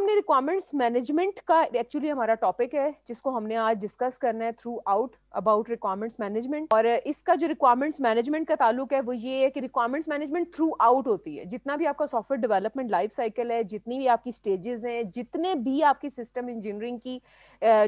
हमने requirements management का actually हमारा टॉपिक है जिसको हमने आज डिस्कस करना है through out about requirements management. और इसका जो रिक्वायरमेंट्स मैनेजमेंट का ताल्लुक है वो ये है कि रिक्वायरमेंट्स मैनेजमेंट थ्रू आउट होती है। जितना भी आपका सॉफ्टवेयर डेवलपमेंट लाइफ साइकिल है, जितनी भी आपकी स्टेजेस हैं, जितने भी आपकी सिस्टम इंजीनियरिंग की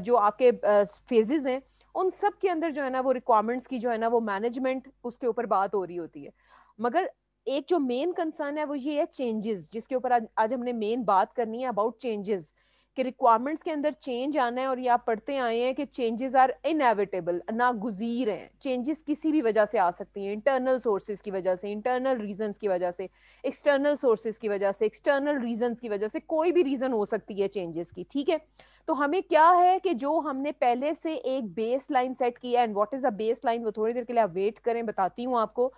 जो आपके फेजेस हैं, उन सब के अंदर जो है ना वो रिक्वायरमेंट्स की जो है ना वो मैनेजमेंट उसके ऊपर बात हो रही होती है। मगर एक जो मेन कंसर्न है वो ये है चेंजेस, जिसके ऊपर आज हमने मेन बात करनी है अबाउट चेंजेस कि रिक्वायरमेंट्स के अंदर चेंज आना है। और ये आप पढ़ते आए हैं कि चेंजेस आर इनएविटेबल, नागुज़ीर हैं। चेंजेस किसी भी वजह से आ सकती हैं, इंटरनल सोर्सेज की वजह से, इंटरनल रीजंस की वजह से, एक्सटर्नल सोर्सेज की वजह से, एक्सटर्नल रीजंस की वजह से, कोई भी रीजन हो सकती है चेंजेस की। ठीक है, तो हमें क्या है कि जो हमने पहले से एक बेस लाइन सेट किया, and what is a base line वो थोड़ी देर के लिए आप वेट करें, बताती हूँ आपको।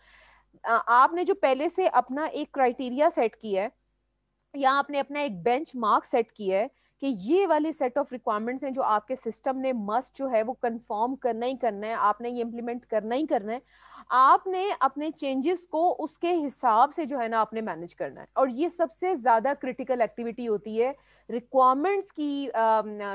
आपने जो पहले से अपना एक क्राइटेरिया सेट किया है या आपने अपना एक बेंच मार्क सेट किया है कि ये वाली सेट ऑफ रिक्वायरमेंट्स हैं जो आपके सिस्टम ने मस्ट जो है वो कंफर्म करना ही करना है, आपने ये इम्प्लीमेंट करना ही करना है। आपने अपने चेंजेस को उसके हिसाब से जो है ना आपने मैनेज करना है। और ये सबसे ज्यादा क्रिटिकल एक्टिविटी होती है रिक्वायरमेंट्स की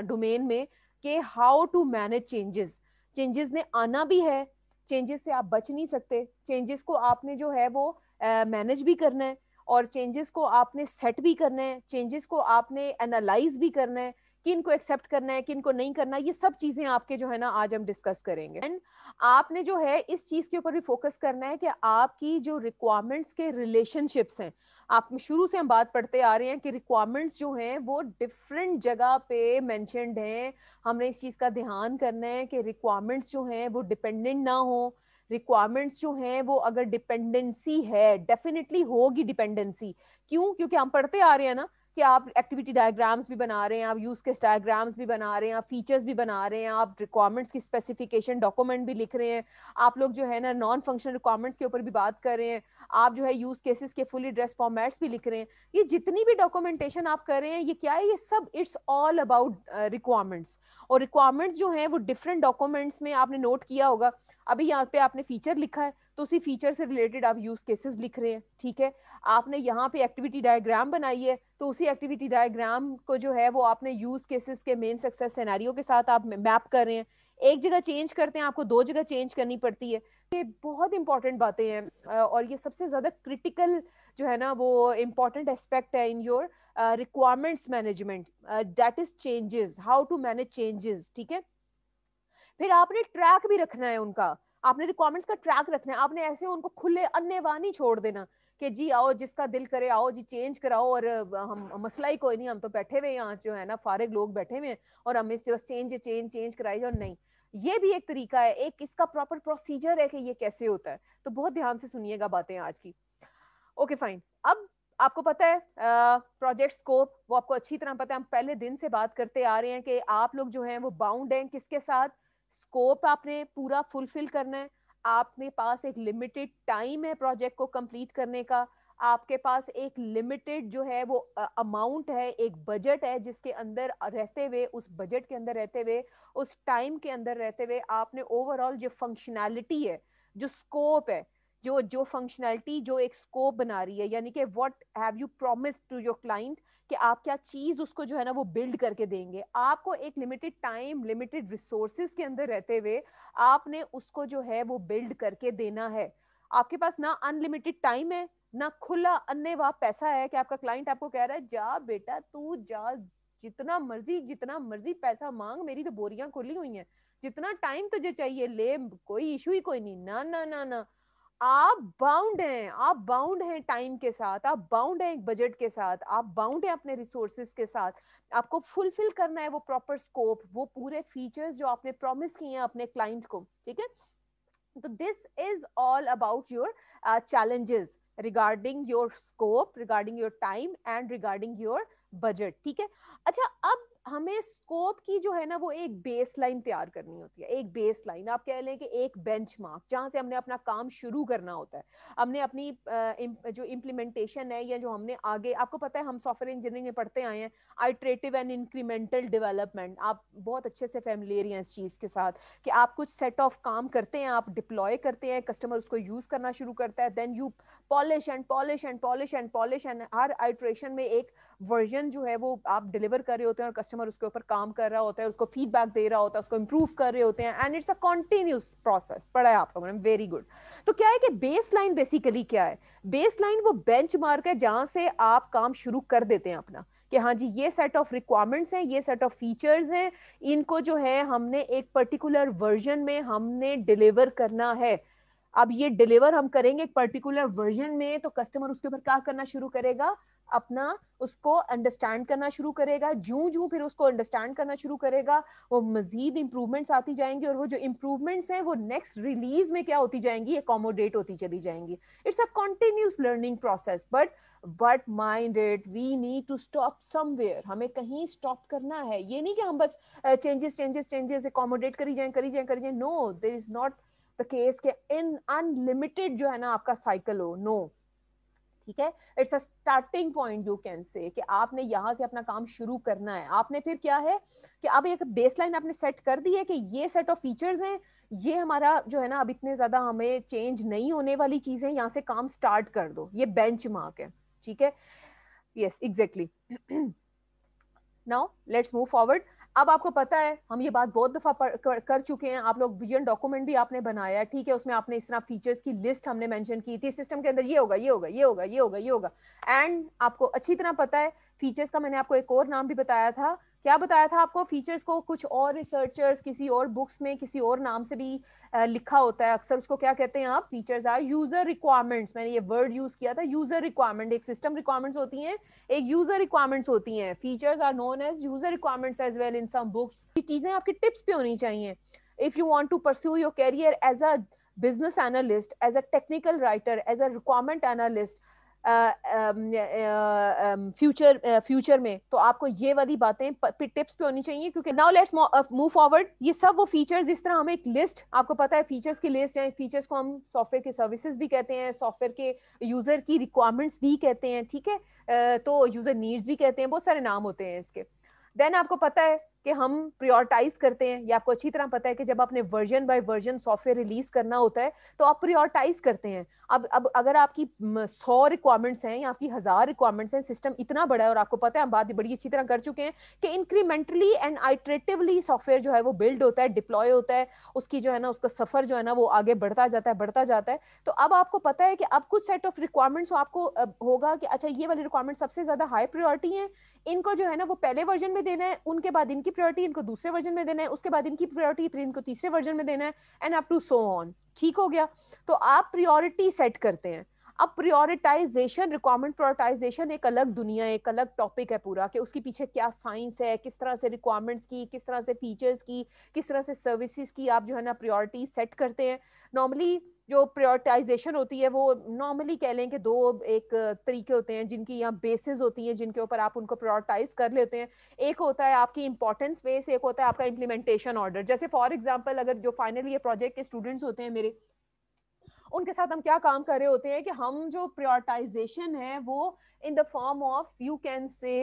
डोमेन में कि how to manage changes. Changes ने आना भी है, चेंजेस से आप बच नहीं सकते, चेंजेस को आपने जो है वो मैनेज भी करना है, और चेंजेस को आपने सेट भी करना है, चेंजेस को आपने एनालाइज भी करना है, किन को एक्सेप्ट करना है, किन को नहीं करना। ये सब चीजें आपके जो है ना आज हम डिस्कस करेंगे। एंड आपने जो है इस चीज के ऊपर भी फोकस करना है कि आपकी जो रिक्वायरमेंट्स के रिलेशनशिप्स हैं, आप शुरू से हम बात पढ़ते आ रहे हैं कि रिक्वायरमेंट्स जो हैं वो डिफरेंट जगह पे मेंशन्ड हैं। हमने इस चीज का ध्यान करना है कि रिक्वायरमेंट्स जो हैं वो डिपेंडेंट ना हो। रिक्वायरमेंट्स जो हैं वो अगर डिपेंडेंसी है, डेफिनेटली होगी डिपेंडेंसी। क्यों? क्योंकि हम पढ़ते आ रहे हैं ना कि आप एक्टिविटी डायग्राम्स भी बना रहे हैं, आप यूज केस डायग्राम्स भी बना रहे हैं, आप फीचर्स भी बना रहे हैं, आप रिक्वायरमेंट्स की स्पेसिफिकेशन डॉक्यूमेंट भी लिख रहे हैं, आप लोग जो है ना नॉन फंक्शनल रिक्वायरमेंट्स के ऊपर भी बात कर रहे हैं, आप जो है यूज केसेस के फुली ड्रेस फॉर्मेट्स भी लिख रहे हैं। ये जितनी भी डॉक्यूमेंटेशन आप कर रहे हैं ये क्या है? ये सब इट्स ऑल अबाउट रिक्वायरमेंट्स। और रिक्वायरमेंट्स जो है वो डिफरेंट डॉक्यूमेंट्स में आपने नोट किया होगा। अभी यहाँ पे आपने फीचर लिखा है तो उसी फीचर से रिलेटेड आप यूज केसेस लिख रहे हैं। ठीक है, आपने यहाँ पे एक्टिविटी डायग्राम बनाई है तो उसी एक्टिविटी डायग्राम को जो है वो आपने यूज केसेस के मेन सक्सेस सिनेरियो के साथ आप मैप कर रहे हैं। एक जगह चेंज करते हैं आपको दो जगह चेंज करनी पड़ती है। ये बहुत इंपॉर्टेंट बातें हैं और ये सबसे ज्यादा क्रिटिकल जो है ना वो इम्पॉर्टेंट एस्पेक्ट है in your requirements management, that is changes, how to manage changes. ठीक है, फिर आपने ट्रैक भी रखना है उनका, आपने रिक्वायरमेंट्स का ट्रैक रखना है। आपने ऐसे उनको खुले अन्नेवाह नहीं छोड़ देना कि जी आओ जिसका दिल करे आओ जी चेंज कराओ, और हम मसला ही कोई नहीं, हम तो बैठे हुए यहाँ जो है ना फारिग लोग बैठे हुए हैं और हमें से बस चेंज चेंज चेंज कराई जाओ। नहीं, ये भी एक तरीका है, एक इसका प्रॉपर प्रोसीजर है कि ये कैसे होता है। तो बहुत ध्यान से सुनिएगा बातें आज की। ओके फाइन, अब आपको पता है प्रोजेक्ट स्कोप, वो आपको अच्छी तरह पता है, हम पहले दिन से बात करते आ रहे हैं कि आप लोग जो हैं वो बाउंड हैं किसके साथ? स्कोप आपने पूरा फुलफिल करना है, आपके पास एक लिमिटेड टाइम है प्रोजेक्ट को कंप्लीट करने का, आपके पास एक लिमिटेड जो है वो अमाउंट है, एक बजट है जिसके अंदर रहते हुए, उस बजट के अंदर रहते हुए, उस टाइम के अंदर रहते हुए आपने ओवरऑल जो फंक्शनैलिटी है, जो स्कोप है, जो जो फंक्शनैलिटी जो एक स्कोप बना रही है, यानी कि what have you promised to your client कि आप क्या चीज उसको जो है ना वो बिल्ड करके देंगे। आपको एक लिमिटेड टाइम लिमिटेड रिसोर्सेज के अंदर रहते हुए आपने उसको जो है वो बिल्ड करके देना है। आपके पास ना अनलिमिटेड टाइम है ना खुला अन्नेवाह पैसा है कि आपका क्लाइंट आपको कह रहा है जा बेटा तू जा, जितना मर्जी पैसा मांग, मेरी तो बोरियां खुली हुई हैं, जितना टाइम तुझे चाहिए ले, कोई इशू ही कोई नहीं। ना ना ना ना, आप बाउंड हैं, आप बाउंड हैं टाइम के साथ, आप बाउंड हैं एक बजट के साथ, आप बाउंड हैं अपने रिसोर्सेज के साथ। आपको फुलफिल करना है वो प्रॉपर स्कोप, वो पूरे फीचर्स जो आपने प्रॉमिस किए हैं अपने क्लाइंट को। ठीक है, तो this is all about your challenges regarding your scope, regarding your time and regarding your budget. ठीक है, अच्छा अब हमें स्कोप की जो है ना वो एक बेस लाइन तैयार करनी होती है। एक बेस लाइन आप कह लें कि एक बेंचमार्क जहां से हमने अपना काम शुरू करना होता है। हमने अपनी जो इम्प्लीमेंटेशन है या जो हमने आगे, आपको पता है हम सॉफ्टवेयर इंजीनियरिंग में पढ़ते आए हैं आइटरेटिव एंड इंक्रीमेंटल डेवलपमेंट, आप बहुत अच्छे से फैमिलियर हैं इस चीज के साथ कि आप कुछ सेट ऑफ काम करते हैं, आप डिप्लॉय करते हैं, कस्टमर उसको यूज करना शुरू करता है, then you polish and polish and polish and polish, and हर आइटरेशन में एक वर्जन जो है वो आप डिलीवर कर रहे होते हैं और कस्टमर उसके ऊपर काम कर रहा होता है, उसको फीडबैक दे रहा होता है, उसको इम्प्रूव कर रहे होते हैं, and it's a continuous process. पढ़ा है आप लोगों ने, वेरी गुड। तो क्या है कि बेस लाइन बेसिकली क्या है? बेस लाइन वो बेंच मार्क है जहां से आप काम शुरू कर देते हैं अपना, कि हाँ जी ये सेट ऑफ रिक्वायरमेंट्स हैं, ये सेट ऑफ फीचर्स हैं, इनको जो है हमने एक पर्टिकुलर वर्जन में हमने डिलीवर करना है। अब ये डिलीवर हम करेंगे एक पर्टिकुलर वर्जन में, तो कस्टमर उसके ऊपर क्या करना शुरू करेगा, अपना उसको अंडरस्टैंड करना शुरू करेगा। जूं जूं फिर उसको अंडरस्टैंड करना शुरू करेगा, वो मजीद इंप्रूवमेंट्स आती जाएंगी, और वो जो इंप्रूवमेंट्स हैं वो नेक्स्ट रिलीज में क्या होती जाएंगी, अकोमोडेट होती चली जाएंगी। It's a continuous learning process, but mind it, we need to stop somewhere. हमें कहीं स्टॉप करना है। ये नहीं कि हम बस चेंजेस चेंजेस चेंजेस अकोमोडेट करी जाएं करी जाएं करी जाएं। No, there is not the case के इन अनलिमिटेड जो है ना आपका साइकिल हो। नो, ठीक है, it's a starting point you can say, कि आपने यहां से अपना काम शुरू करना है। आपने फिर क्या है कि अब एक बेसलाइन आपने सेट कर दी है कि ये सेट ऑफ फीचर्स हैं, ये हमारा जो है ना अब इतने ज्यादा हमें चेंज नहीं होने वाली चीजें, यहाँ से काम स्टार्ट कर दो, ये बेंच मार्क है। ठीक है, yes exactly. Now let's move forward. अब आपको पता है, हम ये बात बहुत दफा कर चुके हैं, आप लोग विजन डॉक्यूमेंट भी आपने बनाया है, ठीक है, उसमें आपने इस तरह फीचर्स की लिस्ट हमने मेंशन की थी, सिस्टम के अंदर ये होगा ये होगा ये होगा ये होगा ये होगा, एंड आपको अच्छी तरह पता है फीचर्स का मैंने आपको एक और नाम भी बताया था। क्या बताया था आपको? फीचर्स को कुछ और रिसर्चर्स किसी और बुक्स में किसी और नाम से भी लिखा होता है अक्सर। उसको क्या कहते हैं आप? Features are user requirements. मैंने ये वर्ड यूज किया था, यूजर रिक्वायरमेंट। एक सिस्टम रिक्वायरमेंट्स होती हैं, एक यूजर रिक्वायरमेंट्स होती हैं। Features are known as user requirements as well in some books. ये चीजें आपकी टिप्स पे होनी चाहिए if you want to pursue your career as a business analyst, as a technical writer, as a requirement analyst future में। तो आपको ये वाली बातें टिप्स पे होनी चाहिए, क्योंकि नाउ लेट्स मूव फॉरवर्ड। ये सब वो फीचर्स, इस तरह हमें एक लिस्ट, आपको पता है फीचर्स की लिस्ट, या फीचर्स को हम सॉफ्टवेयर के सर्विसेज भी कहते हैं, सॉफ्टवेयर के यूजर की रिक्वायरमेंट्स भी कहते हैं, ठीक है, तो यूजर नीड्स भी कहते हैं, बहुत सारे नाम होते हैं इसके। देन आपको पता है कि हम प्रियोरिटाइज करते हैं, या आपको अच्छी तरह पता है कि जब आपने version by version software release करना होता है तो आप प्रियोरिटाइज करते हैं। अब अगर आपकी 100 रिक्वायरमेंट्स हैं या आपकी 1000 रिक्वायरमेंट्स हैं, सिस्टम इतना बड़ा है, और आपको पता है हम बात बड़ी अच्छी तरह कर चुके हैं कि इंक्रीमेंटली एंड आइटरेटिवली सॉफ्टवेयर जो है वो बिल्ड होता है, डिप्लॉय होता है, उसकी जो है ना उसका सफर जो है ना वो आगे बढ़ता जाता है बढ़ता जाता है। तो अब आपको पता है कि अब कुछ सेट ऑफ रिक्वायरमेंट्स आपको होगा कि अच्छा ये वाली रिक्वायरमेंट सबसे ज्यादा हाई प्रायोरिटी है, इनको जो है ना वो पहले वर्जन में देना है, उनके बाद इनकी प्रायोरिटी इनको दूसरे वर्जन में देना है, उसके बाद इनकी प्रायोरिटी फिर इनको तीसरे वर्जन में देना है, and up to so on. ठीक हो गया? तो आप प्रायोरिटी सेट करते हैं। अब प्रायोरिटाइजेशन, रिक्वायरमेंट प्रायोरिटाइजेशन एक अलग दुनिया, एक अलग टॉपिक है पूरा, कि उसके पीछे क्या साइंस है, किस तरह से रिक्वायरमेंट्स की, किस तरह से फीचर्स की, किस तरह से सर्विसेज की आप जो है ना प्रायोरिटी सेट करते हैं। नॉर्मली जो प्रायोरिटाइजेशन होती है वो नॉर्मली कह लें कि दो एक तरीके होते हैं जिनकी यहाँ बेसिस होती हैं, जिनके ऊपर आप उनको प्रायोरिटाइज कर लेते हैं। एक होता है आपकी इंपॉर्टेंस बेस, एक होता है आपका इंप्लीमेंटेशन ऑर्डर। जैसे फॉर एग्जांपल अगर जो फाइनल ईयर प्रोजेक्ट के स्टूडेंट्स होते हैं मेरे, उनके साथ हम क्या काम कर रहे होते हैं कि हम जो प्रायोरिटाइजेशन है वो in the form of you can say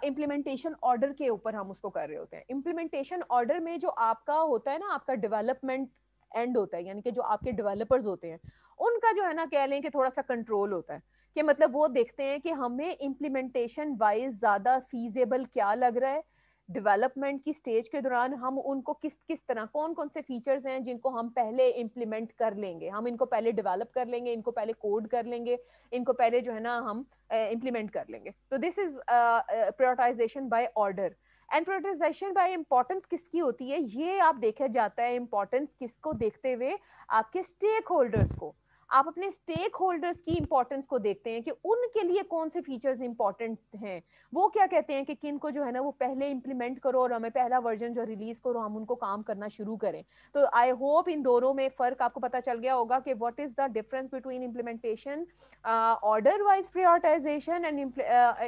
implementation order के ऊपर हम उसको कर रहे होते हैं। इम्प्लीमेंटेशन ऑर्डर में जो आपका होता है ना, आपका डेवलपमेंट एंड होता है, यानी कि जो आपके डेवलपर्स होते हैं उनका जो है ना कह लें कि थोड़ा सा कंट्रोल होता है, कि मतलब वो देखते हैं कि हमें इम्प्लीमेंटेशन वाइज ज्यादा फीजेबल क्या लग रहा है, डेवलपमेंट की स्टेज के दौरान हम उनको किस किस तरह कौन कौन से फीचर्स हैं जिनको हम पहले इंप्लीमेंट कर लेंगे, हम इनको पहले डेवलप कर लेंगे, इनको पहले कोड कर लेंगे, इनको पहले जो है ना हम इंप्लीमेंट कर लेंगे। तो this is prioritization by order. And prioritization by importance किसकी होती है, ये आप देखा जाता है इंपॉर्टेंस किसको देखते हुए, आपके स्टेक होल्डर्स को। आप अपने स्टेक होल्डर्स की इंपॉर्टेंस को देखते हैं कि उनके लिए कौन से फीचर्स इंपॉर्टेंट हैं। वो क्या कहते हैं कि किन को जो है ना वो पहले इंप्लीमेंट करो और हमें पहला वर्जन जो रिलीज करो, हम उनको काम करना शुरू करें। तो आई होप इन दोनों में फर्क आपको पता चल गया होगा कि what is the difference between implementation order wise prioritisation and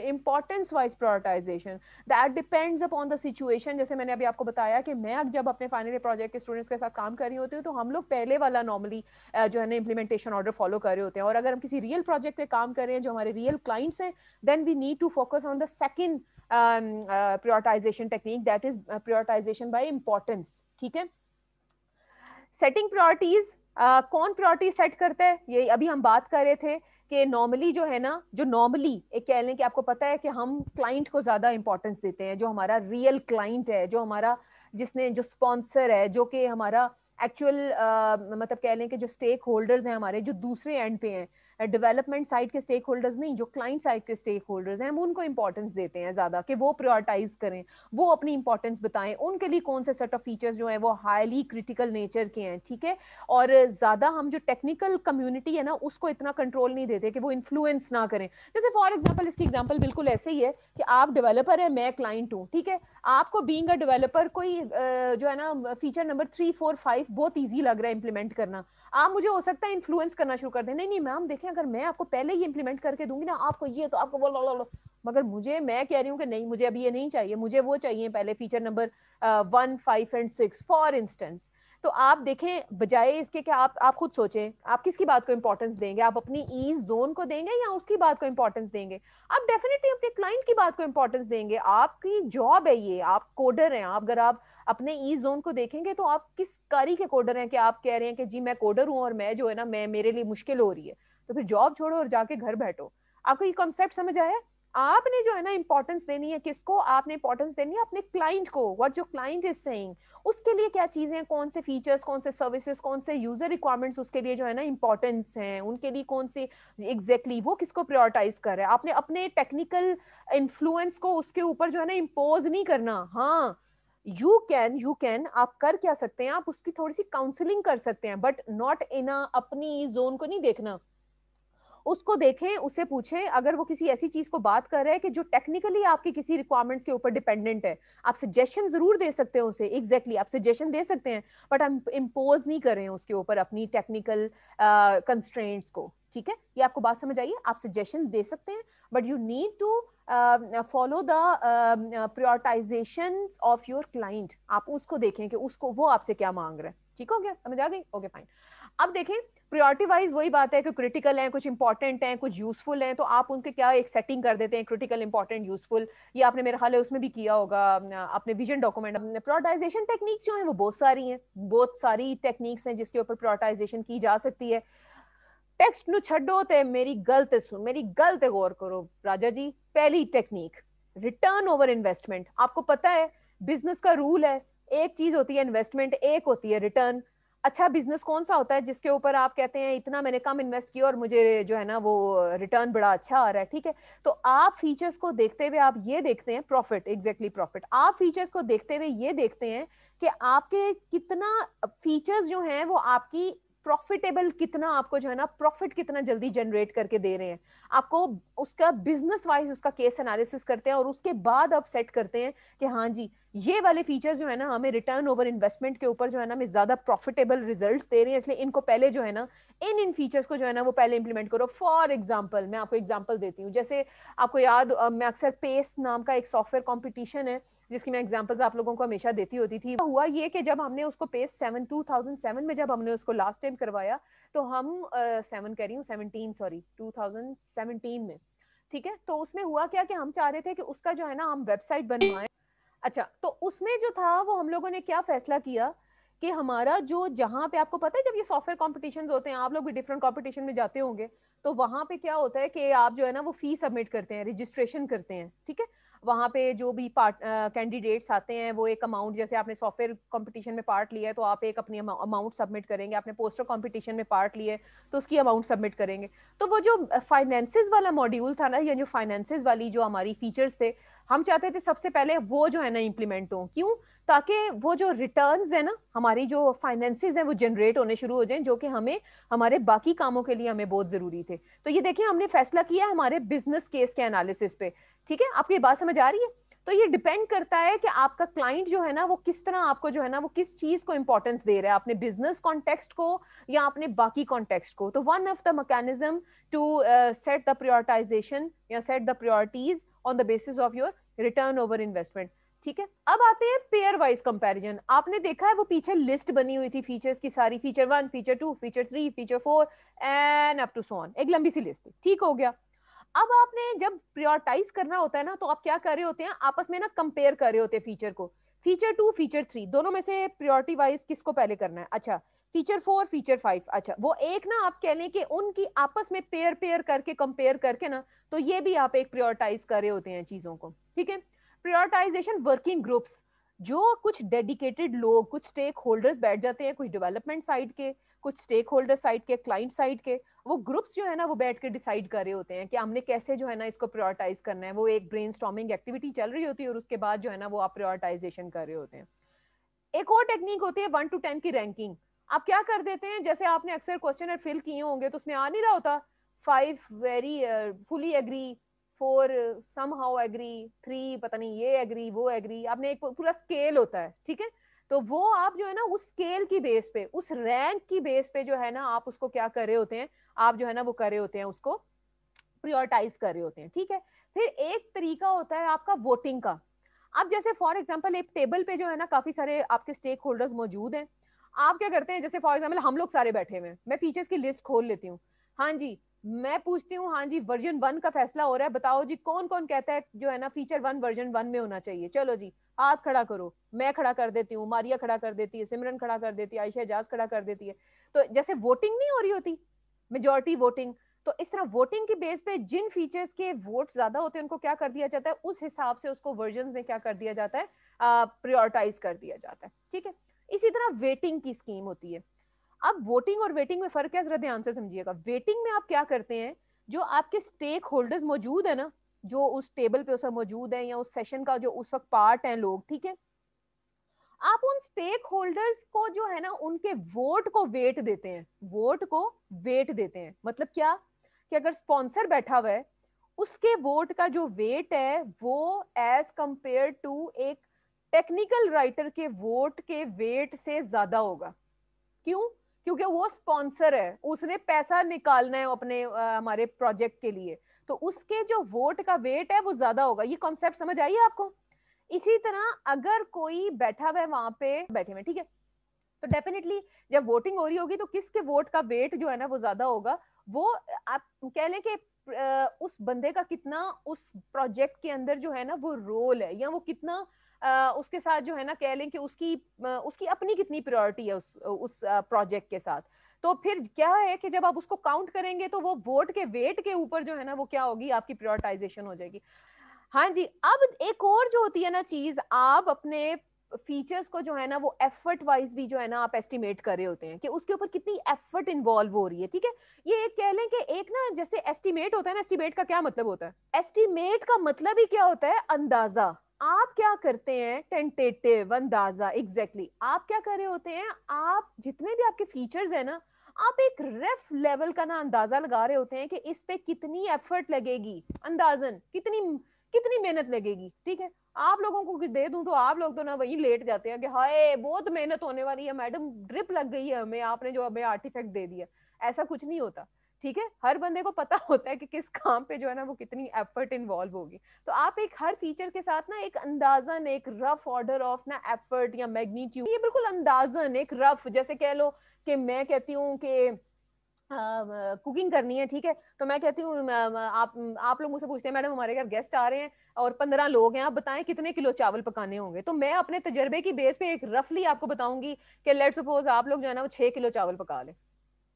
importance wise prioritisation. That depends upon the situation. जैसे मैंने अभी आपको बताया कि मैं जब अपने फाइनल प्रोजेक्ट के स्टूडेंट्स के साथ काम कर रही होती हूँ तो हम लोग पहले वाला नॉर्मली जो है ना इंप्लीमेंटेशन ऑर्डर फॉलो कर रहे होते हैं, और अगर हम किसी रियल प्रोजेक्ट पे काम कर रहे हैं जो हमारे रियल क्लाइंट्स हैं, then we need to focus on the second prioritization technique, that is prioritization by importance. ठीक है, सेटिंग प्रायोरिटीज, कौन प्रायोरिटी सेट करता है, ये अभी हम बात कर रहे थे कि नॉर्मली जो है ना, जो नॉर्मली एक कह लें कि आपको पता है कि हम क्लाइंट को ज्यादा इंपॉर्टेंस देते हैं, जो हमारा रियल क्लाइंट है, जो हमारा जिसने जो स्पॉन्सर है, जो कि हमारा एक्चुअल मतलब कह लें कि जो स्टेक होल्डर्स हैं हमारे, जो दूसरे एंड पे हैं, डेवलपमेंट साइड के स्टेक होल्डर्स नहीं, जो क्लाइंट साइड के स्टेक होल्डर्स हैं, हम उनको इंपॉर्टेंस देते हैं ज्यादा, कि वो प्रायोरिटाइज करें, वो अपनी इंपॉर्टेंस बताएं, उनके लिए कौन से सेट ऑफ फीचर्स जो हैं वो हाईली क्रिटिकल नेचर के हैं, ठीक है। और ज्यादा हम जो टेक्निकल कम्युनिटी है ना उसको इतना कंट्रोल नहीं देते कि वो इन्फ्लुएंस ना करें। जैसे फॉर एग्जांपल, इसकी एग्जांपल बिल्कुल ऐसे ही है कि आप डेवलपर है, मैं क्लाइंट हूँ, ठीक है। आपको बीइंग अ डेवलपर कोई जो है ना फीचर नंबर 3, 4, 5 बहुत ईजी लग रहा है इंप्लीमेंट करना, आप मुझे हो सकता है इन्फ्लुएंस करना शुरू कर दें, नहीं नहीं मैम देखें, अगर मैं आपको पहले ही इंप्लीमेंट करके दूंगी ना आपको ये, तो आपको बोलो, मगर मैं कह रही हूँ कि नहीं, मुझे अभी ये नहीं चाहिए, मुझे वो चाहिए पहले feature number 1, 5 and 6 for instance. तो आप देखें, बजाय इसके कि आप खुद सोचें आप किसकी बात को इंपॉर्टेंस देंगे, आप अपनी ईज जोन को देंगे या उसकी बात को इंपॉर्टेंस देंगे? आप डेफिनेटली अपने क्लाइंट की बात को इंपॉर्टेंस देंगे, आपकी जॉब है ये, आप कोडर हैं। आप अगर आप अपने ई जोन को देखेंगे तो आप किस कारी के कोडर हैं कि आप कह रहे हैं कि जी मैं कोडर हूं और मैं जो है ना, मैं मेरे लिए मुश्किल हो रही है, तो फिर जॉब छोड़ो और जाके घर बैठो। आपको ये कॉन्सेप्ट समझ आया? आपने जो है ना इंपॉर्टेंस देनी है किसको? आपने इंपॉर्टेंस देनी है अपने क्लाइंट को, व्हाट जो क्लाइंट इज सेइंग, उसके लिए क्या चीजें, कौन से फीचर्स, कौन से सर्विसेज, कौन से यूजर रिक्वायरमेंट्स उसके लिए जो है ना इंपॉर्टेंस हैं, उनके लिए कौन सी एग्जैक्टली वो किसको प्रायोरिटाइज कर रहा है। आपने अपने टेक्निकल इन्फ्लुएंस को उसके ऊपर जो है ना इम्पोज नहीं करना। हाँ, यू कैन आप कर क्या सकते हैं, आप उसकी थोड़ी सी काउंसलिंग कर सकते हैं, बट नॉट इन अपनी जोन को नहीं देखना। उसको देखें, उससे पूछें, अगर वो किसी ऐसी चीज को बात कर रहा है कि जो टेक्निकली आपकी किसी रिक्वायरमेंट्स के ऊपर डिपेंडेंट है, आप सजेशन जरूर दे सकते हैं उसे, एग्जैक्टली आप सजेशन दे सकते हैं, बट हम इम्पोज नहीं कर रहे हैं उसके ऊपर अपनी टेक्निकल कंस्ट्रेंट्स को, ठीक है। ये आपको बात समझ आइए? आप सजेशन दे सकते हैं, but you need to follow the prioritization of your client. आप उसको देखें कि उसको वो आपसे क्या मांग रहा है। ठीक हो गया? समझ आ गई? Okay fine. अब देखें, प्रायोरिटी वाइज वही बात है कि क्रिटिकल है, कुछ इंपॉर्टेंट है, कुछ यूजफुल है, तो आप उनके क्या एक सेटिंग कर देते हैं, क्रिटिकल, इंपॉर्टेंट, यूजफुल। ये आपने मेरे ख्याल है उसमें भी किया होगा अपने विजन डॉक्यूमेंट। प्रायोरिटाइजेशन टेक्निक्स जो है वो बहुत सारी हैं, बहुत सारी टेक्निक्स हैं जिसके ऊपर प्रायोरिटाइजेशन की जा सकती है। टेक्स्ट नु छड्डो ते मेरी गल ते सुन, मेरी गल ते गौर करो राजा जी। पहली टेक्निक, रिटर्न ओवर इन्वेस्टमेंट। आपको पता है बिजनेस का रूल है, एक चीज होती है इन्वेस्टमेंट, एक होती है रिटर्न। अच्छा बिजनेस कौन सा होता है जिसके ऊपर आप कहते हैं इतना मैंने कम इन्वेस्ट किया और मुझे जो है ना वो रिटर्न बड़ा अच्छा आ रहा है, ठीक है। तो आप फीचर्स को देखते हुए आप ये देखते हैं प्रॉफिट, एग्जैक्टली प्रॉफिट। आप फीचर्स को देखते हुए ये देखते हैं कि आपके कितना फीचर्स जो हैं वो आपकी प्रॉफिटेबल, कितना आपको जो है ना प्रॉफिट कितना जल्दी जनरेट करके दे रहे हैं। आपको उसका बिजनेस वाइज उसका केस एनालिसिस करते हैं और उसके बाद आप सेट करते हैं कि हाँ जी ये वाले फीचर्स जो है ना हमें रिटर्न ओवर इन्वेस्टमेंट के ऊपर जो है ना हमें ज्यादा प्रॉफिटेबल रिजल्ट्स दे रहे हैं, इसलिए इनको पहले जो है ना इन फीचर्स को जो है ना वो पहले इंप्लीमेंट करो। फॉर एग्जांपल मैं आपको एग्जांपल देती हूँ, जैसे आपको याद, मैं अक्सर पेस नाम का एक सॉफ्टवेयर कॉम्पिटिशन है जिसकी मैं एग्जांपल्स आप लोगों को हमेशा देती होती थी। हुआ ये कि जब हमने उसको पेस 2007 में जब हमने उसको लास्ट टाइम करवाया, तो हम 7 कह रही हूँ 17, सॉरी 2017 में, ठीक है। तो उसमें हुआ क्या कि हम चाह रहे थे कि उसका जो है ना हम वेबसाइट बनवाएं। अच्छा, तो उसमें जो था वो हम लोगों ने क्या फैसला किया कि हमारा जो, जहां पे आपको पता है जब ये सॉफ्टवेयर कॉम्पिटिशन होते हैं, आप लोग भी डिफरेंट कॉम्पिटिशन में जाते होंगे, तो वहां पे क्या होता है कि आप जो है ना वो फी सबमिट करते हैं, रजिस्ट्रेशन करते हैं, ठीक है। वहां पे जो भी पार्ट कैंडिडेट्स आते हैं वो एक अमाउंट, जैसे आपने सॉफ्टवेयर कंपटीशन में पार्ट लिया है तो आप एक अपनी अमाउंट सबमिट करेंगे, आपने पोस्टर कंपटीशन में पार्ट लिया है तो उसकी अमाउंट सबमिट करेंगे। तो वो जो फाइनेंसेस वाला मॉड्यूल था ना, या जो फाइनेंसेस वाली जो हमारी फीचर्स थे, हम चाहते थे सबसे पहले वो जो है ना इंप्लीमेंट हो। क्यों? ताकि वो जो रिटर्न्स है ना, हमारी जो फाइनेंसेस हैं वो जनरेट होने शुरू हो जाएं, जो कि हमें हमारे बाकी कामों के लिए हमें बहुत जरूरी थे। तो ये देखिए हमने फैसला किया हमारे बिजनेस केस के एनालिसिस पे, ठीक है। आपको ये बात समझ आ रही है? तो ये डिपेंड करता है कि आपका क्लाइंट जो है ना वो किस तरह आपको जो है ना वो किस चीज को इंपॉर्टेंस दे रहा है, अपने बिजनेस कॉन्टेक्स्ट को या अपने बाकी कॉन्टेक्स्ट को। तो one of the mechanism to set the prioritization या set the priorities on the basis of your return over investment, ठीक है। अब आते हैं पेयर वाइज कंपैरिजन। आपने देखा है वो पीछे लिस्ट बनी हुई थी फीचर्स की सारी, feature 1, feature 2, feature 3, feature 4 and up to so on, एक लंबी सी लिस्ट थी, ठीक हो गया। अब आपने जब प्रायोरिटाइज करना होता है ना, तो आप क्या कर रहे होते हैं, आपस में ना कंपेयर कर रहे होते हैं फीचर को, फीचर 2, फीचर 3 दोनों में से प्रायोरिटी वाइज किसको पहले करना है। अच्छा, फीचर 4, फीचर 5, अच्छा वो एक ना आप कह लें कि उनकी आपस में पेयर पेयर करके कंपेयर करके ना, तो ये भी आप एक प्रायोरिटाइज कर रहे होते हैं चीजों को, ठीक है। प्रायोरिटाइजेशन वर्किंग ग्रुप्स, जो कुछ डेडिकेटेड लोग, कुछ स्टेक होल्डर्स बैठ जाते हैं, कुछ डेवलपमेंट साइड के, कुछ स्टेक होल्डर साइड के, क्लाइंट साइड के, वो ग्रुप्स जो है ना वो बैठ के डिसाइड कर रहे होते हैं कि हमने कैसे जो है ना इसको प्रायोरिटाइज करना है। वो एक ब्रेनस्टॉर्मिंग एक्टिविटी चल रही होती है और उसके बाद जो है ना वो आप प्रायोरिटाइजेशन कर रहे होते हैं। एक और टेक्निक होती है 1 to 10 की रैंकिंग। आप क्या कर देते हैं, जैसे आपने अक्सर क्वेश्चन फिल किए होंगे तो उसमें आ नहीं रहा होता 5 very fully agree, 4 somehow agree, 3 पता नहीं ये एग्री वो एग्री, आपने एक पूरा स्केल होता है, ठीक है। तो वो आप जो है ना उस स्केल की बेस पे, उस रैंक की बेस पे जो है ना आप उसको क्या कर रहे होते हैं, आप जो है ना वो कर रहे होते हैं, उसको प्रायोरिटाइज कर रहे होते हैं, ठीक है। फिर एक तरीका होता है आपका वोटिंग का। अब जैसे फॉर एग्जांपल एक टेबल पे जो है ना काफी सारे आपके स्टेक होल्डर्स मौजूद हैं, आप क्या करते हैं, जैसे फॉर एग्जांपल हम लोग सारे बैठे हुए हैं, मैं फीचर्स की लिस्ट खोल लेती हूँ, हाँ जी, मैं पूछती हूँ, हाँ जी वर्जन 1 का फैसला हो रहा है, बताओ जी कौन कौन कहता है जो है ना फीचर 1 वर्जन 1 में होना चाहिए, चलो जी हाथ खड़ा करो। मैं खड़ा कर देती हूँ, मारिया खड़ा कर देती है, सिमरन खड़ा कर देती है, आयशा एजाज खड़ा कर देती है। तो जैसे वोटिंग नहीं हो रही होती, मेजोरिटी वोटिंग, तो इस तरह वोटिंग के बेस पे जिन फीचर्स के वोट ज्यादा होते हैं उनको क्या कर दिया जाता है, उस हिसाब से उसको वर्जन में क्या कर दिया जाता है, प्रायोरिटाइज कर दिया जाता है, ठीक है। इसी तरह वेटिंग की स्कीम होती है। अब वोटिंग और वेटिंग में फर्क है, जरा ध्यान से समझिएगा। वेटिंग में आप क्या करते हैं, जो आपके स्टेक होल्डर्स मौजूद है ना, जो उस टेबल पे उस मौजूद है या उस सेशन का जो उस वक्त पार्ट है लोग, ठीक है, आप उन स्टेक होल्डर्स को जो है ना उनके वोट को वेट देते हैं, वोट को वेट देते हैं। मतलब क्या, कि अगर स्पॉन्सर बैठा हुआ है उसके वोट का जो वेट है वो एज कंपेयर टू एक टेक्निकल राइटर के वोट के वेट से ज्यादा होगा। क्यों? क्योंकि वो स्पॉन्सर है, उसने पैसा निकालना है अपने हमारे प्रोजेक्ट के लिए, तो उसके जो वोट का वेट है वो ज्यादा होगा। ये कॉन्सेप्ट समझ आई है आपको? इसी तरह अगर कोई बैठा हुआ है वहां पे, बैठे हुए, ठीक है, तो डेफिनेटली जब वोटिंग हो रही होगी तो किसके वोट का वेट जो है ना वो ज्यादा होगा, वो आप कह लें कि उस बंदे का कितना उस प्रोजेक्ट के अंदर जो है ना वो रोल है, या वो कितना उसके साथ जो है ना कह लें कि उसकी अपनी कितनी प्रायोरिटी है उस प्रोजेक्ट के साथ। तो फिर क्या है कि जब आप उसको काउंट करेंगे तो वो वोट के वेट के ऊपर जो है ना वो क्या होगी, आपकी प्रायोरिटाइजेशन हो जाएगी। हाँ जी। अब एक और जो होती है ना चीज, आप अपने फीचर्स को जो है ना वो एफर्ट वाइज भी जो है ना आप एस्टिमेट कर रहे होते हैं कि उसके ऊपर कितनी एफर्ट इन्वॉल्व हो रही है, ठीक है। ये एक कह लें कि एक ना जैसे एस्टिमेट होता है ना, एस्टिमेट का क्या मतलब होता है, एस्टिमेट का मतलब ही क्या होता है, अंदाजा। आप क्या करते हैं, टेंटेटिव अंदाजा, एग्जैक्टली आप क्या कर रहे होते हैं, आप जितने भी आपके फीचर्स है ना, आप एक रफ लेवल का ना अंदाजा लगा रहे होते हैं कि इस पे कितनी एफर्ट लगेगी, अंदाजन कितनी कितनी मेहनत लगेगी, ठीक है। आप लोगों को कुछ दे दूं तो आप लोग तो ना वहीं लेट जाते हैं कि हाय बहुत मेहनत होने वाली है मैडम, ड्रिप लग गई है हमें, आपने जो हमें आर्टिफैक्ट दे दिया। ऐसा कुछ नहीं होता, ठीक है। हर बंदे को पता होता है कि किस काम पे जो है ना वो कितनी एफर्ट इन्वॉल्व होगी। तो आप एक हर फीचर के साथ ना एक अंदाजन, एक रफ ऑर्डर ऑफ ना एफर्ट या मैग्नीट्यूड, ये बिल्कुल अंदाजन एक रफ, जैसे कह लो कि मैं कहती हूँ कि कुकिंग करनी है, ठीक है, तो मैं कहती हूँ आप लोग मुझसे पूछते हैं मैडम हमारे घर गेस्ट आ रहे हैं और 15 लोग हैं, आप बताएं कितने किलो चावल पकाने होंगे, तो मैं अपने तजर्बे की बेस पे एक रफली आपको बताऊंगी कि लेट्स सपोज आप लोग जो है ना वो 6 किलो चावल पका लें।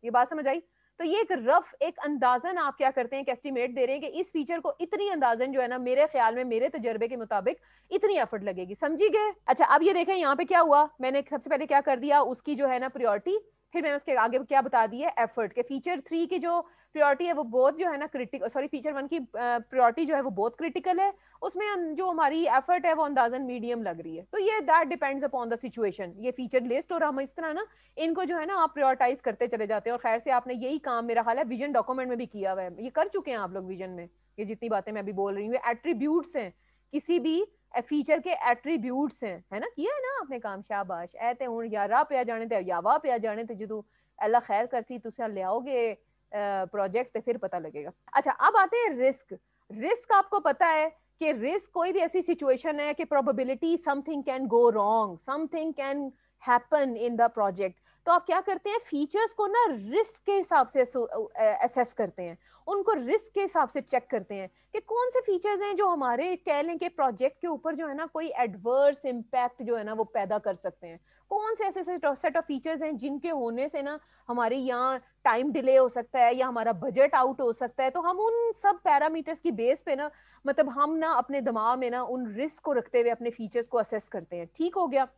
ये बात समझ आई? तो ये एक रफ एक अंदाजन आप क्या करते हैं, एस्टिमेट दे रहे हैं कि इस फीचर को इतनी अंदाजन जो है ना मेरे ख्याल में मेरे तजर्बे के मुताबिक इतनी एफर्ट लगेगी, समझी गए? अच्छा अब ये देखें यहाँ पे क्या हुआ, मैंने सबसे पहले क्या कर दिया, उसकी जो है ना प्रायोरिटी, फिर मैंने उसके आगे क्या बता दिया, एफर्ट के। फीचर 3 की जो प्रायोरिटी है वो बहुत जो है ना क्रिटिकल, सॉरी फीचर 1 की प्रायोरिटी जो है वो बहुत क्रिटिकल है, उसमें जो हमारी एफर्ट है वो अंदाजन मीडियम लग रही है। तो ये that depends upon the situation, ये फीचर लिस्ट, और हम इस तरह ना इनको जो है ना आप प्रायोरिटाइज करते चले जाते हैं। और खैर से आपने यही काम मेरा हाल है विजन डॉक्यूमेंट में भी किया हुआ है, ये कर चुके हैं आप लोग विजन में। ये जितनी बातें मैं अभी बोल रही हूँ एट्रीब्यूट्स हैं, किसी भी फीचर के एट्रीब्यूट्स हैं, है ना, किया है ना आपने काम, शाबाश। ऐते हूं यारा पे आ जाने थे, यावा पे आ जाने थे, जो अल्लाह खैर कर सी तुसा ले आओगे प्रोजेक्ट फिर पता लगेगा। अच्छा अब आते हैं रिस्क। रिस्क आपको पता है कि रिस्क कोई भी ऐसी सिचुएशन है कि probability something can go wrong, something can happen in the project. तो आप क्या करते हैं, फीचर्स को ना रिस्क के हिसाब से असेस करते हैं, उनको रिस्क के हिसाब से चेक करते हैं कि कौन से फीचर्स हैं जो हमारे कह लें कि प्रोजेक्ट के ऊपर जो है ना कोई एडवर्स इम्पैक्ट जो है ना वो पैदा कर सकते हैं, कौन से ऐसे सेट ऑफ फीचर्स हैं जिनके होने से ना हमारे यहाँ टाइम डिले हो सकता है या हमारा बजट आउट हो सकता है। तो हम उन सब पैरामीटर्स की बेस पे ना मतलब हम ना अपने दिमाग में ना उन रिस्क को रखते हुए अपने फीचर्स को असेस करते हैं। ठीक हो गया।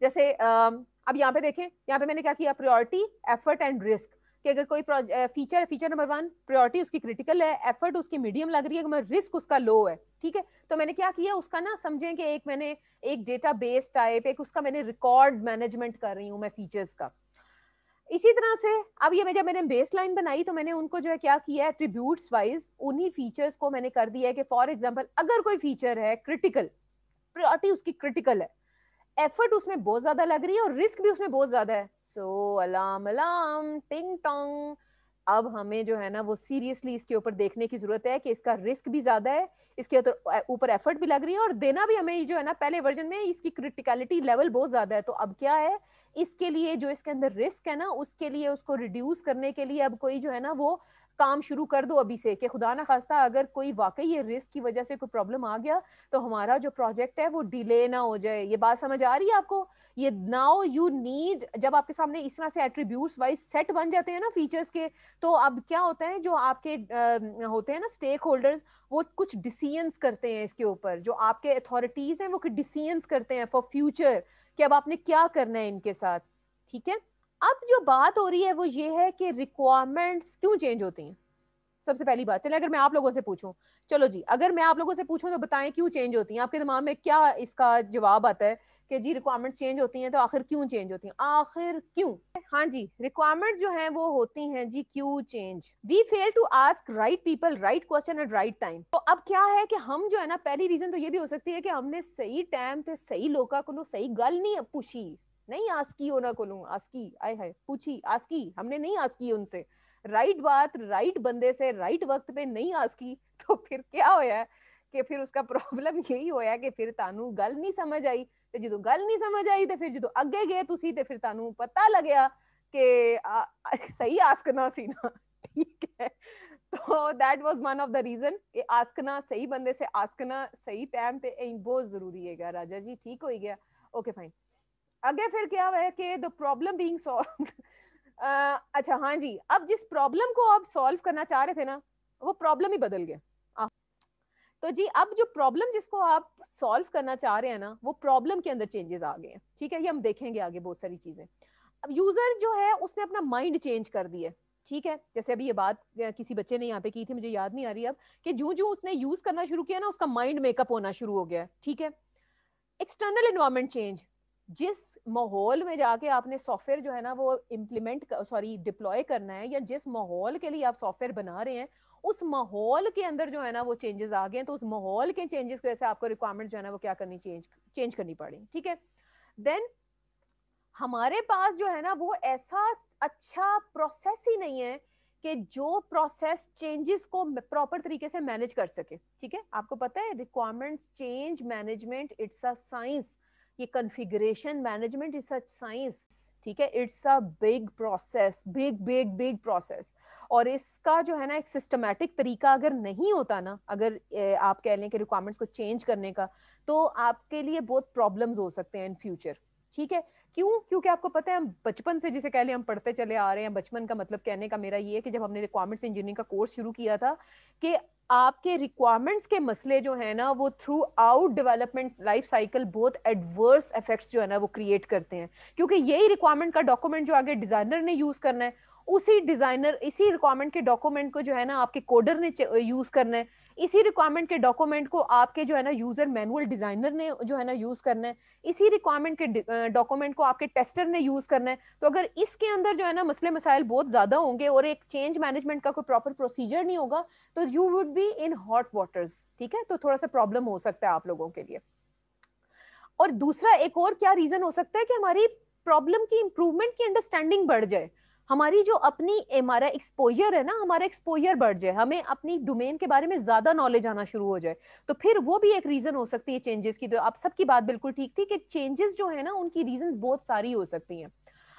जैसे अब यहाँ पे देखें, यहाँ पे मैंने क्या किया, प्रायोरिटी, एफर्ट एंड रिस्क, कि अगर कोई फीचर नंबर 1 प्रायोरिटी उसकी क्रिटिकल है, एफर्ट उसकी मीडियम लग रही है, रिस्क उसका लो है, ठीक है, तो मैंने क्या किया उसका ना समझें कि एक मैंने एक डेटा बेस टाइप एक उसका मैंने रिकॉर्ड मैनेजमेंट कर रही हूँ मैं फीचर्स का। इसी तरह से अब ये जब मैंने बेस लाइन बनाई तो मैंने उनको जो है क्या किया, एट्रीब्यूट्स वाइज उन्हीं फीचर्स को मैंने कर दिया है कि फॉर एग्जांपल अगर कोई फीचर है क्रिटिकल, प्रायोरिटी उसकी क्रिटिकल है, एफर्ट उसमें बहुत ज्यादा लग रही है और रिस्क भी उसमें बहुत ज्यादा है, सो अलार्म अलार्म टिंग टोंग, अब हमें जो है ना वो सीरियसली इसके ऊपर देखने की जरूरत है कि इसका रिस्क भी ज्यादा है, इसके ऊपर एफर्ट भी लग रही है और देना भी हमें जो है ना पहले वर्जन में इसकी क्रिटिकलिटी लेवल बहुत ज्यादा है। तो अब क्या है, इसके लिए जो इसके अंदर रिस्क है ना उसके लिए उसको रिड्यूस करने के लिए अब कोई जो है ना वो काम शुरू कर दो अभी से, कि खुदा ना खास्ता अगर कोई वाकई ये रिस्क की वजह से कोई प्रॉब्लम आ गया तो हमारा जो प्रोजेक्ट है वो डिले ना हो जाए। ये बात समझ आ रही है आपको? ये नाउ यू नीड, जब आपके सामने इस तरह से एट्रीब्यूट्स वाइज सेट बन जाते हैं ना फीचर्स के, तो अब क्या होता है जो आपके होते हैं ना स्टेक होल्डर्स, वो कुछ डिसीजंस करते हैं इसके ऊपर, जो आपके अथॉरिटीज हैं वो कुछ डिसीजंस करते हैं फॉर फ्यूचर कि अब आपने क्या करना है इनके साथ। ठीक है, अब जो बात हो रही है वो ये है कि रिक्वायरमेंट्स क्यों चेंज होती हैं। सबसे पहली बात, चलिए अगर मैं आप लोगों से पूछूं, चलो जी अगर मैं आप लोगों से पूछूं तो बताएं क्यों चेंज होती हैं, आपके दिमाग में क्या इसका जवाब आता है कि जी रिक्वायरमेंट्स चेंज होती हैं तो आखिर क्यों चेंज होती हैं, आखिर क्यों? हाँ जी, रिक्वायरमेंट्स जो हैं वो होती हैं जी क्यों change, we fail to ask right people right question at right time. तो अब क्या है कि हम जो है ना, पहली रीजन तो ये भी हो सकती है कि हमने सही टाइम पे सही लोका को सही गल नहीं पूछी, नहीं आस्की होना को आस्की आए है पूछी आस्की हमने नहीं आस्की उनसे राइट बात राइट बंदे से राइट वक्त पे नहीं आस्की, तो फिर क्या होया कि फिर उसका प्रॉब्लम यही होया कि फिर तानू गल नहीं समझ आई, ਤੇ ਜਦੋਂ ਗੱਲ ਨਹੀਂ ਸਮਝ ਆਈ ਤੇ ਫਿਰ ਜਦੋਂ ਅੱਗੇ ਗਏ ਤੁਸੀਂ ਤੇ ਫਿਰ ਤੁਹਾਨੂੰ ਪਤਾ ਲੱਗਿਆ ਕਿ ਸਹੀ ਆਸਕਣਾ ਸੀ ना। ठीक है, तो that was one of the reason कि आस्कना सही बंदे से आस्कना सही टाइम पे बहुत जरूरी है। राजा जी ठीक हो गया, ओके फाइन। आगे फिर क्या है कि द प्रॉब्लम बीइंग सॉल्व्ड, अच्छा हाँ जी, अब जिस प्रॉब्लम को आप सॉल्व करना चाह रहे थे ना वो प्रॉब्लम ही बदल गया। तो जी अब जो प्रॉब्लम जिसको आप सॉल्व करना चाह रहे हैं ना वो प्रॉब्लम के अंदर चेंजेस आ गए हैं। ठीक है, ये हम देखेंगे आगे बहुत सारी चीजें। अब यूजर जो है उसने अपना माइंड चेंज कर दिया। ठीक है, जैसे अभी ये बात किसी बच्चे ने यहाँ पे की थी, मुझे याद नहीं आ रही अब, कि जो जो उसने यूज करना शुरू किया ना उसका माइंड मेकअप होना शुरू हो गया। ठीक है, एक्सटर्नल एनवायरमेंट चेंज, जिस माहौल में जाके आपने सॉफ्टवेयर जो है ना वो डिप्लॉय करना है, या जिस माहौल के लिए आप सॉफ्टवेयर बना रहे हैं उस माहौल के अंदर जो है ना वो चेंजेस आ गए, तो उस माहौल के चेंजेस की वजह से आपको रिक्वायरमेंट जो है ना वो क्या करनी चेंज करनी पड़ी। ठीक है, देन हमारे पास जो है ना वो ऐसा अच्छा प्रोसेस ही नहीं है कि जो प्रोसेस चेंजेस को प्रॉपर तरीके से मैनेज कर सके। ठीक है, आपको पता है requirements change management it's a science, ये configuration management is a science. ठीक है, it's a big process, big big big process, और इसका जो है ना एक सिस्टमैटिक तरीका अगर नहीं होता ना, अगर आप कह लें कि रिक्वायरमेंट्स को चेंज करने का, तो आपके लिए बहुत प्रॉब्लम्स हो सकते हैं इन फ्यूचर। ठीक है, क्यों? क्योंकि आपको पता है हम बचपन से जिसे कह लें हम पढ़ते चले आ रहे हैं, बचपन का मतलब कहने का मेरा ये है कि जब हमने रिक्वायरमेंट्स इंजीनियरिंग का कोर्स शुरू किया था कि आपके रिक्वायरमेंट्स के मसले जो है ना वो through out development life cycle बहुत एडवर्स इफेक्ट्स जो है ना वो क्रिएट करते हैं, क्योंकि यही रिक्वायरमेंट का डॉक्यूमेंट जो आगे डिजाइनर ने यूज करना है, उसी डिजाइनर इसी रिक्वायरमेंट के डॉक्यूमेंट को जो है ना आपके कोडर ने यूज करना है, इसी रिक्वायरमेंट के डॉक्यूमेंट को आपके जो है ना यूजर मैनुअल डिजाइनर ने जो है ना यूज करना है, इसी रिक्वायरमेंट के डॉक्यूमेंट को आपके टेस्टर ने यूज करना है। तो अगर इसके अंदर जो है ना मसले मसाइल बहुत ज्यादा होंगे और एक चेंज मैनेजमेंट का कोई प्रॉपर प्रोसीजर नहीं होगा तो you would be in hot waters. ठीक है, तो थोड़ा सा प्रॉब्लम हो सकता है आप लोगों के लिए। और दूसरा एक और क्या रीजन हो सकता है कि हमारी प्रॉब्लम की इंप्रूवमेंट की अंडरस्टैंडिंग बढ़ जाए, हमारी जो अपनी हमारा एक्सपोजर है ना, हमारा एक्सपोजर बढ़ जाए, हमें अपनी डोमेन के बारे में ज्यादा नॉलेज आना शुरू हो जाए, तो फिर वो भी एक रीजन हो सकती है चेंजेस की। तो आप सबकी बात बिल्कुल ठीक थी कि चेंजेस जो है ना उनकी रीजन बहुत सारी हो सकती हैं।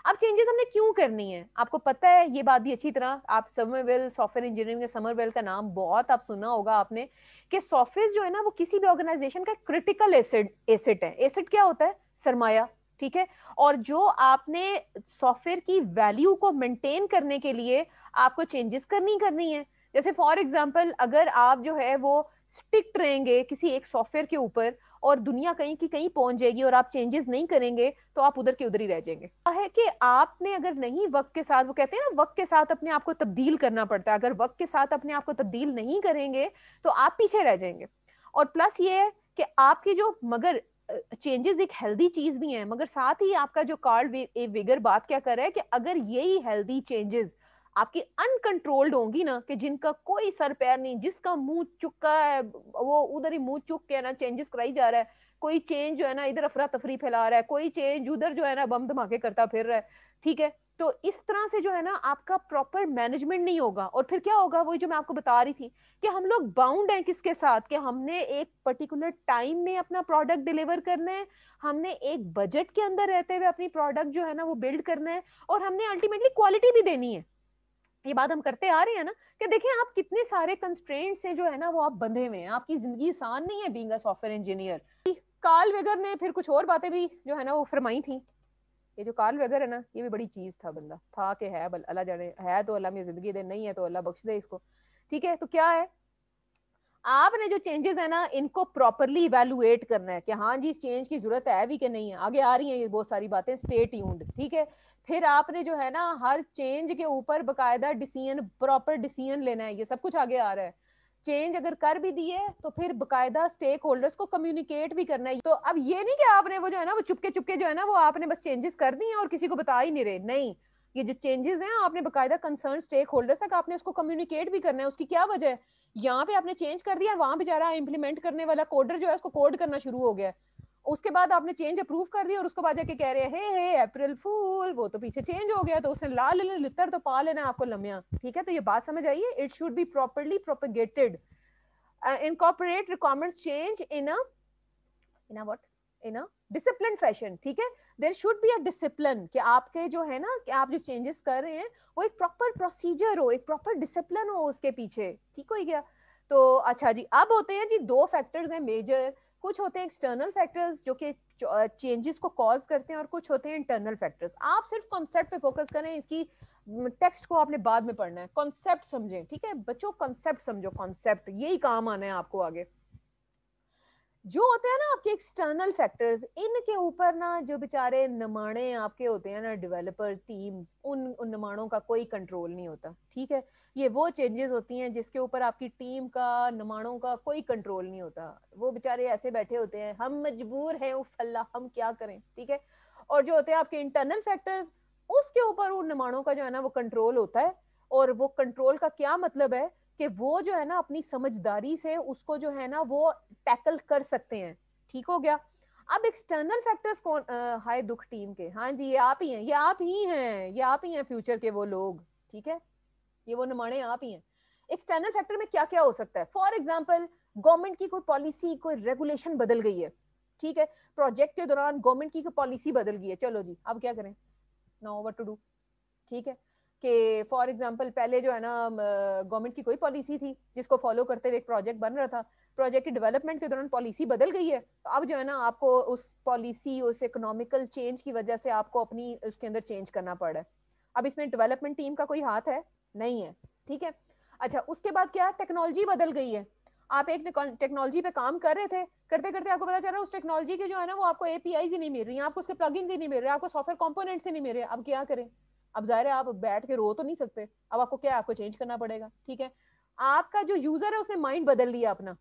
अब चेंजेस हमने क्यों करनी है, आपको पता है ये बात भी अच्छी तरह, आप समरवेल सॉफ्टवेयर इंजीनियरिंग में समरवेल का नाम बहुत आप सुना होगा आपने, कि सॉफ्टवेयर जो है ना वो किसी भी ऑर्गेनाइजेशन का क्रिटिकल एसेट है। एसेट क्या होता है? सरमाया, ठीक है। और जो आपने सॉफ्टवेयर की वैल्यू को मेंटेन करने के लिए आपको चेंजेस करनी है। जैसे फॉर एग्जांपल अगर आप जो है वो स्टिक्ट रहेंगे किसी एक सॉफ्टवेयर के ऊपर और दुनिया कहीं की कहीं पहुंच जाएगी और आप चेंजेस नहीं करेंगे तो आप उधर के उधर ही रह जाएंगे। है कि आपने अगर नहीं वक्त के साथ, वो कहते हैं ना वक्त के साथ अपने आप को तब्दील करना पड़ता है, अगर वक्त के साथ अपने आप को तब्दील नहीं करेंगे तो आप पीछे रह जाएंगे। और प्लस ये है कि आपकी जो, मगर चेंजेस एक हेल्दी चीज भी है, मगर साथ ही आपका जो कार्ल वेगर बात क्या कर रहा है कि अगर यही हेल्दी चेंजेस आपकी अनकंट्रोल्ड होंगी ना, कि जिनका कोई सर पैर नहीं, जिसका मुंह चुका है वो उधर ही मुंह चुक के ना चेंजेस कराई जा रहा है, कोई चेंज जो है ना इधर अफरा तफरी फैला रहा है, कोई चेंज उधर जो है ना बम धमाके करता फिर रहा है, ठीक है। तो इस तरह से जो है ना आपका प्रॉपर मैनेजमेंट नहीं होगा, और फिर क्या होगा, वही जो मैं आपको बता रही थी कि हम लोग बाउंड हैं किसके साथ, कि हमने एक पर्टिकुलर टाइम में अपना प्रोडक्ट डिलीवर करना है, हमने एक बजट के अंदर रहते हुए अपनी प्रोडक्ट जो है ना वो बिल्ड करना है, और हमने अल्टीमेटली क्वालिटी भी देनी है। ये बात हम करते आ रहे हैं ना, कि देखें आप कितने सारे कंस्ट्रेंट से जो है ना वो आप बंधे हुए हैं, आपकी जिंदगी आसान नहीं है being a software engineer. Karl वेगर ने फिर कुछ और बातें भी जो है ना वो फरमाई थी। ये जो कार्ल वेगर है ना, ये भी बड़ी चीज था, बंदा था कि है, अल्लाह जाने, है तो अल्लाह में जिंदगी दे, नहीं है तो अल्लाह बख्श दे इसको, ठीक है। तो क्या है, आपने जो चेंजेस है ना इनको प्रॉपरली इवेलुएट करना है कि हाँ जी इस चेंज की जरूरत है भी कि नहीं है, आगे आ रही हैं ये बहुत सारी बातें, स्टे ट्यून्ड, ठीक है। फिर आपने जो है ना हर चेंज के ऊपर बकायदा डिसीजन, प्रॉपर डिसीजन लेना है, ये सब कुछ आगे आ रहा है। चेंज अगर कर भी दिए तो फिर बकायदा स्टेक होल्डर्स को कम्युनिकेट भी करना है। तो अब ये नहीं कि आपने वो जो है ना वो चुपके चुपके जो है ना वो आपने बस चेंजेस कर दिए और किसी को बता ही नहीं रहे, नहीं, ये जो चेंजेस हैं आपने बकायदा कंसर्न स्टेक होल्डर्स तक आपने उसको कम्युनिकेट भी करना है। उसकी क्या वजह है, यहाँ पे आपने चेंज कर दिया, वहां बेचारा इम्प्लीमेंट करने वाला कोडर जो है उसको कोड करना शुरू हो गया, उसके बाद आपने चेंज अप्रूव कर दिया और उसको बाद जाके कह रहे हैं हे अप्रैल फूल, वो तो पीछे चेंज हो गया, तो उसने लाल लितर तो पा लेना आपको लम्या, ठीक है। तो ये बात समझ आइए, it should be properly propagated, incorporate requirements change in a what, in a discipline fashion, ठीक है। There should be a discipline, कि आपके जो है ना कि आप जो चेंजेस कर रहे हैं वो एक प्रॉपर प्रोसीजर हो, एक प्रॉपर डिसिप्लिन हो उसके पीछे, ठीक हो गया। तो अच्छा जी, अब होते हैं जी दो फैक्टर्स हैं मेजर, कुछ होते हैं एक्सटर्नल फैक्टर्स जो कि चेंजेस को कॉज करते हैं, और कुछ होते हैं इंटरनल फैक्टर्स। आप सिर्फ कॉन्सेप्ट पे फोकस करें, इसकी टेक्स्ट को आपने बाद में पढ़ना है, कॉन्सेप्ट समझें, ठीक है बच्चों, कॉन्सेप्ट समझो, कॉन्सेप्ट यही काम आना है आपको आगे। जो होते हैं ना आपके एक्सटर्नल फैक्टर्स, इनके ऊपर ना जो बेचारे नमाणे आपके होते हैं ना डेवलपर टीम्स, उन नमाणों का कोई कंट्रोल नहीं होता, ठीक है। ये वो चेंजेस होती हैं जिसके ऊपर आपकी टीम का, नमाणों का कोई कंट्रोल नहीं होता, वो बेचारे ऐसे बैठे होते हैं, हम मजबूर हैं उफ अल्लाह हम क्या करें, ठीक है। और जो होते हैं आपके इंटरनल फैक्टर्स, उसके ऊपर उन नमाणों का जो है ना वो कंट्रोल होता है। और वो कंट्रोल का क्या मतलब है, कि वो जो है ना अपनी समझदारी से उसको जो है ना वो टैकल कर सकते हैं, ठीक हो गया। अब एक्सटर्नल फैक्टर्स कौन, हाय दुख टीम के, हाँ जी ये आप ही हैं, ये आप ही हैं, ये आप ही हैं फ्यूचर के वो लोग, ठीक है, ये वो नमाणे आप ही हैं। एक्सटर्नल फैक्टर में क्या क्या हो सकता है, फॉर एग्जाम्पल गवर्नमेंट की कोई पॉलिसी, कोई रेगुलेशन बदल गई है, ठीक है, प्रोजेक्ट के दौरान गवर्नमेंट की कोई पॉलिसी बदल गई है, चलो जी अब क्या करें, नाउ व्हाट टू डू, ठीक है। कि फॉर एग्जांपल पहले जो है ना गवर्नमेंट की कोई पॉलिसी थी जिसको फॉलो करते हुए एक प्रोजेक्ट बन रहा था, प्रोजेक्ट की डेवलपमेंट के दौरान पॉलिसी बदल गई है, तो अब जो है ना आपको उस पॉलिसी, उस इकोनॉमिकल चेंज की वजह से आपको अपनी उसके अंदर चेंज करना पड़ रहा है। अब इसमें डेवलपमेंट टीम का कोई हाथ है नहीं है, ठीक है। अच्छा उसके बाद क्या, टेक्नोलॉजी बदल गई है, आप एक टेक्नोलॉजी पे काम कर रहे थे, करते करते आपको पता चल रहा है उस टेक्नोलॉजी की जो है ना वो आपको एपीआई ही नहीं मिल रही, आपको उसके प्लगइन्स ही नहीं मिल रहे, आपको सॉफ्टवेयर कंपोनेंट्स ही नहीं मिल रहे, अब क्या करें। अब जाहिर है आप बैठ के रो तो नहीं सकते, अब आपको क्या है, आपको चेंज करना पड़ेगा, ठीक है। आपका जो यूजर है उसने माइंड बदल लिया अपना,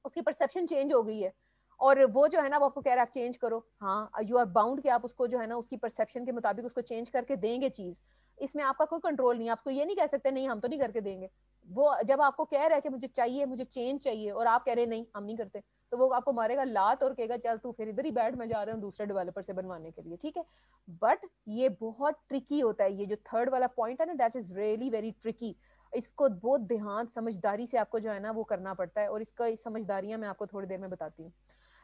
उसकी परसेप्शन चेंज हो गई है, और वो जो है ना वो आपको कह रहा है आप चेंज करो, हाँ यू आर बाउंड कि आप उसको जो है ना उसकी परसेप्शन के मुताबिक उसको चेंज करके देंगे चीज, इसमें आपका कोई कंट्रोल नहीं है, आपको ये नहीं कह सकते नहीं हम तो नहीं करके देंगे। वो जब आपको कह रहा है कि मुझे चाहिए, मुझे चेंज चाहिए, और आप कह रहे हैं नहीं हम नहीं करते, तो वो आपको मारेगा लात और कहेगा चल तू फिर इधर ही बैठ, मैं जा रहा हूँ दूसरे डेवलपर से बनवाने के लिए, ठीक है। बट ये बहुत ट्रिकी होता है, ये जो थर्ड वाला पॉइंट है ना that is really very tricky, इसको बहुत ध्यान समझदारी से आपको जो है ना वो करना पड़ता है, और इसका समझदारियां मैं आपको थोड़ी देर में बताती हूँ।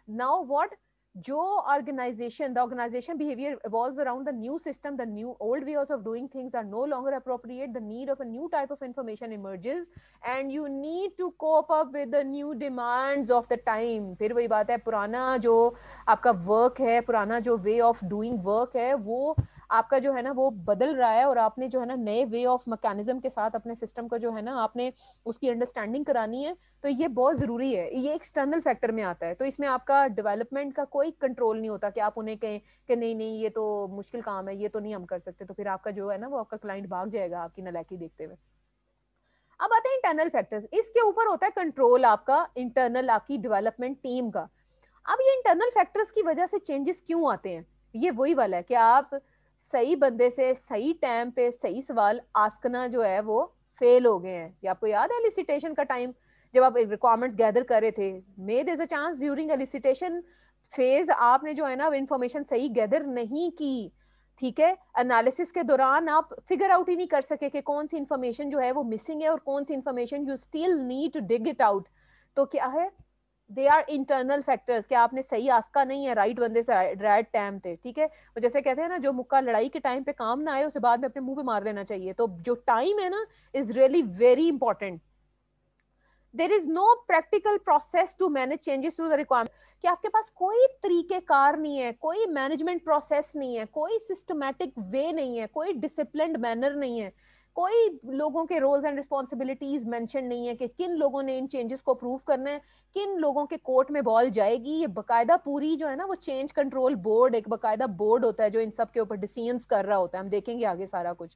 नाउ व्हाट, जो organisation, the organisation behaviour evolves around the new system, the new old ways of doing things are no longer appropriate, the need of a new type of information emerges and you need to cope up with the new demands of the time. फिर वही बात है, पुराना जो आपका work है, पुराना जो वे ऑफ डूइंग वर्क है, वो आपका जो है ना वो बदल रहा है और आपने जो है ना नए वे ऑफ मैकेनिज्म के साथ अपने सिस्टम का जो है ना आपने उसकी अंडरस्टैंडिंग करानी है। तो ये बहुत जरूरी है, ये एक्सटर्नल फैक्टर में आता है, तो इसमें आपका डेवलपमेंट का कोई कंट्रोल नहीं होता कि आप उन्हें कहें कि नहीं नहीं ये तो मुश्किल काम है, ये तो नहीं हम कर सकते, तो फिर आपका जो है ना वो आपका क्लाइंट भाग जाएगा आपकी नालायकी देखते हुए। अब आते हैं इंटरनल फैक्टर्स, इसके ऊपर होता है कंट्रोल आपका इंटरनल आपकी डेवलपमेंट टीम का। अब ये इंटरनल फैक्टर्स की वजह से चेंजेस क्यों आते हैं, ये वही वाला है कि आप सही बंदे से सही टाइम पे सही सवाल आस्कना जो है वो फेल हो गए हैं। ये आपको याद है एलिसिटेशन का टाइम, जब आप रिक्वायरमेंट्स गैदर कर रहे थे, may there is a chance during elicitation phase आपने जो है ना इंफॉर्मेशन सही गैदर नहीं की, ठीक है, एनालिसिस के दौरान आप फिगर आउट ही नहीं कर सके कि कौन सी इंफॉर्मेशन जो है वो मिसिंग है और कौन सी information you still need to dig it out. तो क्या है, दे आर इंटरनल फैक्टर्स, कि आपने सही आस्का नहीं है राइट बंदे से राइट टाइम पे, ठीक है। तो जैसे कहते हैं ना, जो मुक्का लड़ाई के टाइम पे काम ना आए उसे बाद में अपने मुंह पे मार लेना चाहिए। तो जो टाइम है ना is really very important. There is no practical process to manage changes through the requirement, कि आपके पास कोई तरीकेकार नहीं है, कोई मैनेजमेंट प्रोसेस नहीं है, कोई सिस्टमैटिक वे नहीं है, कोई डिसिप्लिन्ड मैनर नहीं है, कोई लोगों के रोल्स एंड रिस्पॉन्सिबिलिटीज मेंशन नहीं है कि किन लोगों ने इन चेंजेस को अप्रूव करना है, किन लोगों के कोर्ट में बॉल जाएगी। ये बकायदा पूरी जो है ना वो चेंज कंट्रोल बोर्ड, एक बकायदा बोर्ड होता है जो इन सब के ऊपर डिसीजंस कर रहा होता है। हम देखेंगे आगे सारा कुछ।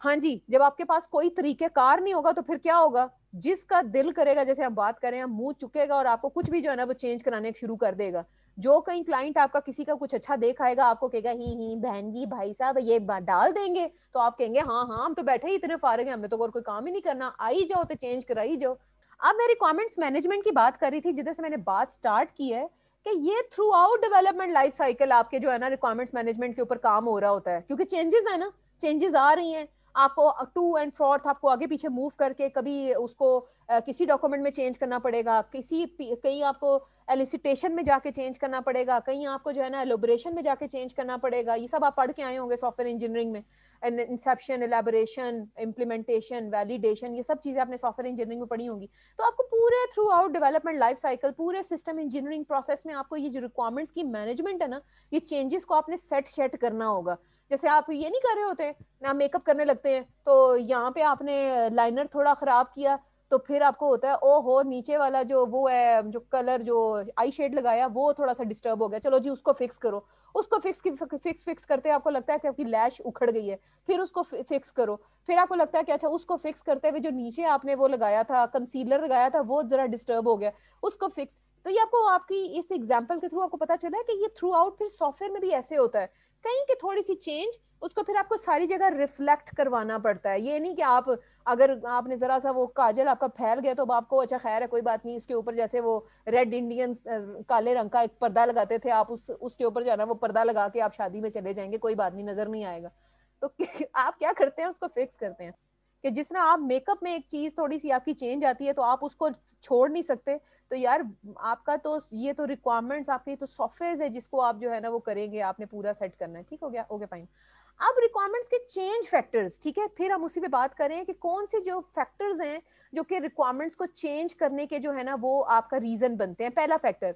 हाँ जी, जब आपके पास कोई तरीकेकार नहीं होगा तो फिर क्या होगा, जिसका दिल करेगा, जैसे हम बात करें, हम मुंह चुकेगा और आपको कुछ भी जो है ना वो चेंज कराने शुरू कर देगा। जो कहीं क्लाइंट आपका किसी का कुछ अच्छा देख आएगा, आपको कहेगा ही बहन जी भाई साहब ये डाल देंगे, तो आप कहेंगे हाँ हाँ हम तो बैठे ही इतने फारग हैं, हमें तो और कोई काम ही नहीं करना, आई जाओ तो चेंज कराई जाओ। अब मैं रिक्वायरमेंट्स मैनेजमेंट की बात कर रही थी, जिधर से मैंने बात स्टार्ट की है कि ये through out development life cycle आपके जो है ना रिक्वायरमेंट्स मैनेजमेंट के ऊपर काम हो रहा होता है, क्योंकि चेंजेस है ना, चेंजेस आ रही हैं, आपको टू एंड फोर्थ आपको आगे पीछे मूव करके कभी उसको किसी डॉक्यूमेंट में चेंज करना पड़ेगा, कहीं आपको एलिसिटेशन में जाके चेंज करना पड़ेगा, कहीं आपको जो है ना एलोबरेशन में जाके चेंज करना पड़ेगा। ये सब आप पढ़ के आए होंगे सॉफ्टवेयर इंजीनियरिंग में, इंसेप्शन, एलैबोरेशन, इम्प्लीमेंटेशन, वैलिडेशन, ये सब चीजें आपने सॉफ्टवेयर इंजीनियरिंग में पढ़ी होंगी। तो आपको पूरे through out development life cycle, पूरे सिस्टम इंजीनियरिंग प्रोसेस में आपको ये जो रिक्वायरमेंट्स की मैनेजमेंट है ना, ये चेंजेस को आपने सेट करना होगा। जैसे आप ये नहीं कर रहे होते ना, मेकअप करने लगते हैं तो यहाँ पे आपने लाइनर थोड़ा खराब किया, तो फिर आपको होता है ओ हो नीचे वाला जो वो है, जो कलर जो आई शेड लगाया वो थोड़ा सा डिस्टर्ब हो गया, चलो जी उसको फिक्स करो। उसको फिक्स करते आपको लगता है कि आपकी लैश उखड़ गई है, फिर उसको फिक्स करो। फिर आपको लगता है कि अच्छा उसको फिक्स करते हुए जो नीचे आपने वो लगाया था, कंसीलर लगाया था, वो जरा डिस्टर्ब हो गया, उसको फिक्स। तो ये आपको आपकी इस एग्जाम्पल के थ्रू आपको पता चला है कि ये थ्रू आउट फिर सॉफ्टवेयर में भी ऐसे होता है, कहीं की थोड़ी सी चेंज उसको फिर आपको सारी जगह रिफ्लेक्ट करवाना पड़ता है। ये नहीं कि आप अगर आपने जरा सा वो काजल आपका फैल गया तो आपको अच्छा खैर है कोई बात नहीं, इसके ऊपर जैसे वो रेड इंडियन काले रंग का एक पर्दा लगाते थे, आप उसके ऊपर जो है ना वो पर्दा लगा के आप शादी में चले जाएंगे, कोई बात नहीं, नजर नहीं आएगा। तो आप क्या करते हैं, उसको फिक्स करते हैं। कि जिस तरह आप मेकअप में एक चीज थोड़ी सी आपकी चेंज आती है तो आप उसको छोड़ नहीं सकते, तो यार आपका तो ये तो रिक्वायरमेंट्स आपके तो सॉफ्टवेयर है जिसको आप जो है ना वो करेंगे, आपने पूरा सेट करना है। ठीक हो गया, ओके फाइन। अब रिक्वायरमेंट्स के चेंज फैक्टर्स, ठीक है, फिर हम उसी पे बात करें कि कौन से जो फैक्टर्स हैं जो कि रिक्वायरमेंट्स को चेंज करने के जो है ना वो आपका रीजन बनते हैं। पहला फैक्टर,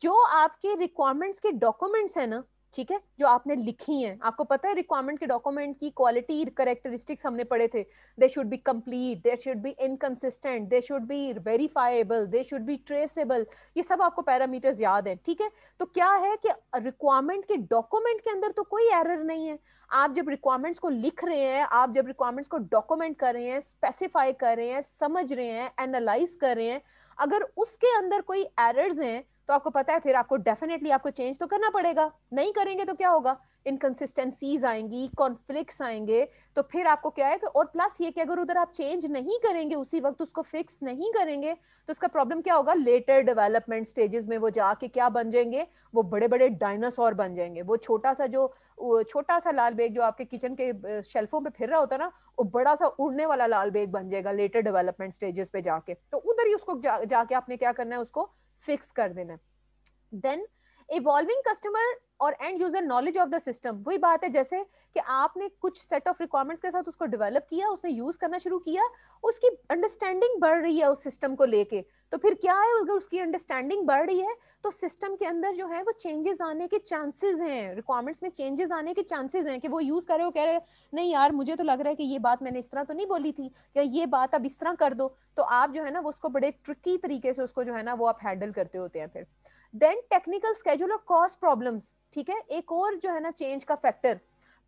जो आपके रिक्वायरमेंट्स के डॉक्यूमेंट्स है ना, ठीक है, जो आपने लिखी हैं, आपको पता है रिक्वायरमेंट के डॉक्यूमेंट की क्वालिटी कैरेक्टरिस्टिक्स हमने पढ़े थे, they should be complete, they should be inconsistent, they should be verifiable, they should be traceable, ये सब आपको पैरामीटर्स याद हैं, ठीक है। तो क्या है कि रिक्वायरमेंट के डॉक्यूमेंट के अंदर तो कोई एरर नहीं है, आप जब रिक्वायरमेंट्स को लिख रहे हैं, आप जब रिक्वायरमेंट्स को डॉक्यूमेंट कर रहे हैं, स्पेसिफाई कर रहे हैं, समझ रहे हैं, एनालाइज कर रहे हैं, अगर उसके अंदर कोई एरर्स हैं तो आपको पता है फिर आपको डेफिनेटली आपको चेंज तो करना पड़ेगा। नहीं करेंगे तो क्या होगा, इनकंसिस्टेंसीज आएंगी, कॉन्फ्लिक्ट्स आएंगे। तो फिर आपको क्या है कि और प्लस ये कि अगर उधर आप चेंज नहीं करेंगे, उसी वक्त उसको फिक्स नहीं करेंगे, तो इसका प्रॉब्लम क्या होगा, लेटर डेवलपमेंट स्टेजेस में वो जाके क्या बन जाएंगे, वो बड़े बड़े डायनासोर बन जाएंगे। वो छोटा सा लाल बेग जो आपके किचन के शेल्फों पे फिर रहा होता है ना, वो बड़ा सा उड़ने वाला लाल बेग बन जाएगा लेटर डेवलपमेंट स्टेजेस पे जाके। तो उधर ही उसको जाके आपने क्या करना है, उसको फिक्स कर देना है। देन इवॉल्विंग कस्टमर और and user knowledge of the system, वही बात है जैसे कि आपने कुछ सेट ऑफ रिक्वायरमेंट्स के साथ उसको डेवलप किया, उसने यूज करना शुरू किया, उसकी अंडरस्टैंडिंग बढ़ रही है उस सिस्टम को लेके, तो फिर क्या है, अगर उसकी अंडरस्टैंडिंग बढ़ रही है तो सिस्टम के अंदर जो है वो चेंजेस आने के चांसेस हैं, रिक्वायरमेंट्स में चेंजेस आने के चांसेस हैं कि वो यूज करे, वो कह रहे हैं नहीं यार मुझे तो लग रहा है कि ये बात मैंने इस तरह तो नहीं बोली थी, या ये बात अब इस तरह कर दो, तो आप जो है ना वो उसको बड़े ट्रिकी तरीके से उसको जो है ना वो आप हैंडल करते होते हैं फिर। देन टेक्निकल स्केड्यूल और कॉस्ट प्रॉब्लम्स, ठीक है, एक और जो है ना चेंज का factor,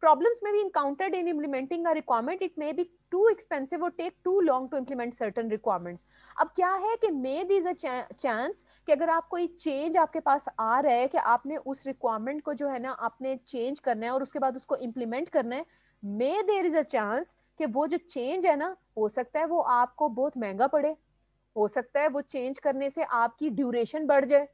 problems may be encountered in implementing a requirement, it may be too expensive or take too long to implement certain requirements। अब क्या है कि may there is a chance कि अगर आप कोई चेंज आपके पास आ रहा है कि आपने उस रिक्वायरमेंट को जो है ना आपने चेंज करना है और उसके बाद उसको इम्प्लीमेंट करना है, may there is a chance कि वो जो चेंज है ना हो सकता है वो आपको बहुत महंगा पड़े, हो सकता है वो चेंज करने से आपकी ड्यूरेशन बढ़ जाए,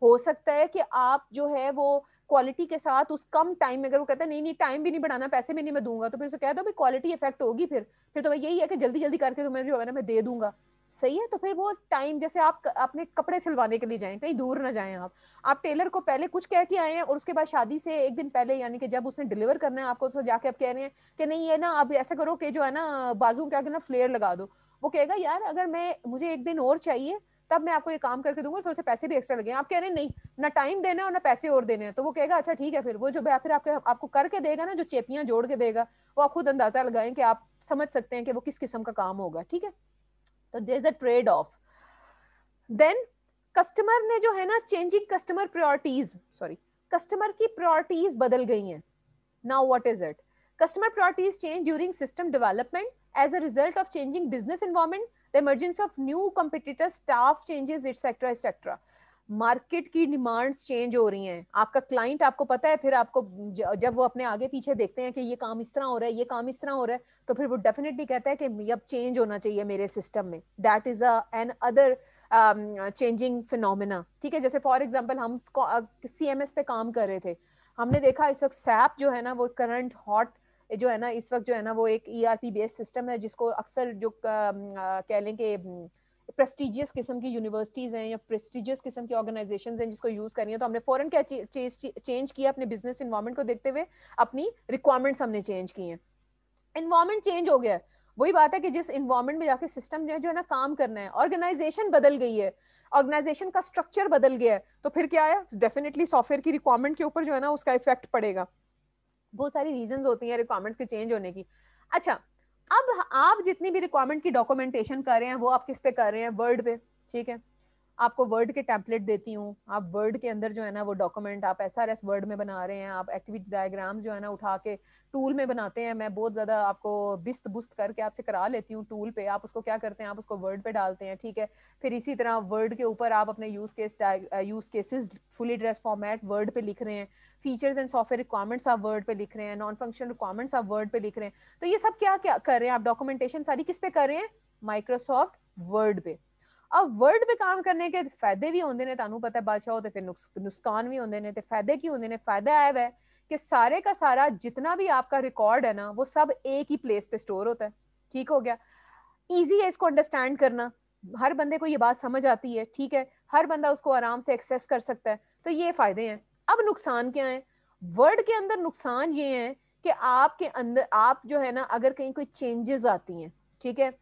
हो सकता है कि आप जो है वो क्वालिटी के साथ उस कम टाइम में, अगर वो कहता है नहीं नहीं टाइम भी नहीं बढ़ाना पैसे भी नहीं मैं दूंगा, तो फिर उसे कह दो भाई क्वालिटी इफेक्ट होगी, फिर तो मैं यही है कि जल्दी जल्दी करके तुम्हें जो है ना मैं दे दूंगा, सही है। तो फिर वो टाइम, जैसे आप अपने कपड़े सिलवाने के लिए जाएं, कहीं दूर ना जाएं, आप टेलर को पहले कुछ कह के आए हैं और उसके बाद शादी से एक दिन पहले यानी कि जब उसने डिलीवर करना है आपको, तो जाके आप कह रहे हैं कि नहीं ये ना अब ऐसा करो कि जो है ना बाजू के आगे ना फ्लेयर लगा दो, वो कहेगा यार अगर मैं मुझे एक दिन और चाहिए तब मैं आपको ये काम करके दूंगा, थोड़े से पैसे भी एक्स्ट्रा लगे, आप कह रहे हैं नहीं ना टाइम देना और ना पैसे और देने हैं, तो वो कहेगा अच्छा ठीक है, फिर वो जो फिर आपको करके देगा ना, जो चेपियां जोड़ के देगा, वो आप खुद अंदाजा लगाएं कि आप समझ सकते हैं कि वो किस किस्म का काम होगा, ठीक है। तो there is a trade off. Then customer ने जो है ना changing customer priorities, sorry customer की प्रायोरिटीज बदल गई हैं। Now what is it, customer priorities change during system development as a result of changing business environment, the emergence of new competitors, staff changes, etc etc। Market की demands change हो रही हैं, आपका client आपको पता है, फिर आपको जब वो अपने आगे पीछे देखते हैं कि ये काम इस तरह हो रहा है, ये काम इस तरह हो रहा है, तो फिर वो डेफिनेटली कहता है कि अब चेंज होना चाहिए मेरे सिस्टम में, that is an other changing phenomena, ठीक है। जैसे फॉर एग्जांपल हम सीएमएस पे काम कर रहे थे, हमने देखा इस वक्त सैप जो है ना वो करंट हॉट जो है ना इस वक्त जो है ना वो एक ईआरपी बेस्ड सिस्टम है, जिसको अक्सर जो कह लें कि प्रेस्टिजियस किस्म की यूनिवर्सिटीज हैं या प्रेस्टिजियस किस्म की ऑर्गेनाइजेशंस हैं जिसको यूज करी है, तो हमने फौरन क्या चेंज किया अपने बिजनेस इन्वायरमेंट को देखते हुए, अपनी रिक्वायरमेंट्स हमने चेंज की हैं, इन्वायरमेंट चेंज हो गया है। वही बात है कि जिस इन्वायरमेंट में जाके सिस्टम जो है ना काम करना है, ऑर्गेनाइजेशन बदल गई है, ऑर्गेनाइजेशन का स्ट्रक्चर बदल गया है, तो फिर क्या है, डेफिनेटली सॉफ्टवेयर की रिक्वायरमेंट के ऊपर जो है ना उसका इफेक्ट पड़ेगा। बहुत सारी रीजंस होती हैं रिक्वायरमेंट्स के चेंज होने की। अच्छा, अब आप जितनी भी रिक्वायरमेंट की डॉक्यूमेंटेशन कर रहे हैं वो आप किस पे कर रहे हैं, वर्ड पे, ठीक है। आपको वर्ड के टेम्पलेट देती हूँ, आप वर्ड के अंदर जो है ना वो डॉक्यूमेंट आप एसआरएस वर्ड में बना रहे हैं, आप एक्टिविटी डायग्राम्स जो है ना उठा के टूल में बनाते हैं, मैं बहुत ज्यादा आपको बिस्त बुस्त करके आपसे करा लेती हूँ टूल पे, आप उसको क्या करते हैं, आप उसको वर्ड पे डालते हैं, ठीक है। फिर इसी तरह वर्ड के ऊपर आप अपने use cases fully dress format word पे लिख रहे हैं, फीचर्स एंड सॉफ्टवेयर रिक्वायरमेंट्स आप वर्ड पे लिख रहे हैं, नॉन फंक्शनल रिक्वायरमेंट्स आप वर्ड पे लिख रहे हैं, तो ये सब क्या क्या कर रहे हैं आप, डॉक्यूमेंटेशन सारी किस पे कर रहे हैं, माइक्रोसॉफ्ट वर्ड पे। अब वर्ड पे काम करने के फायदे भी होंगे ने, तानू पता है बादशाह होते फिर नुकसान भी होंगे ने, ते फायदे की होंगे ने, फायदा आया है कि सारे का सारा जितना भी आपका रिकॉर्ड है ना वो सब एक ही प्लेस पे स्टोर होता है, ठीक हो गया, इजी है इसको अंडरस्टैंड करना, हर बंदे को ये बात समझ आती है, ठीक है, हर बंदा उसको आराम से एक्सेस कर सकता है, तो ये फायदे हैं। अब नुकसान क्या है, वर्ड के अंदर नुकसान ये है कि आपके अंदर आप जो है ना अगर कहीं कोई चेंजेस आती हैं, ठीक है,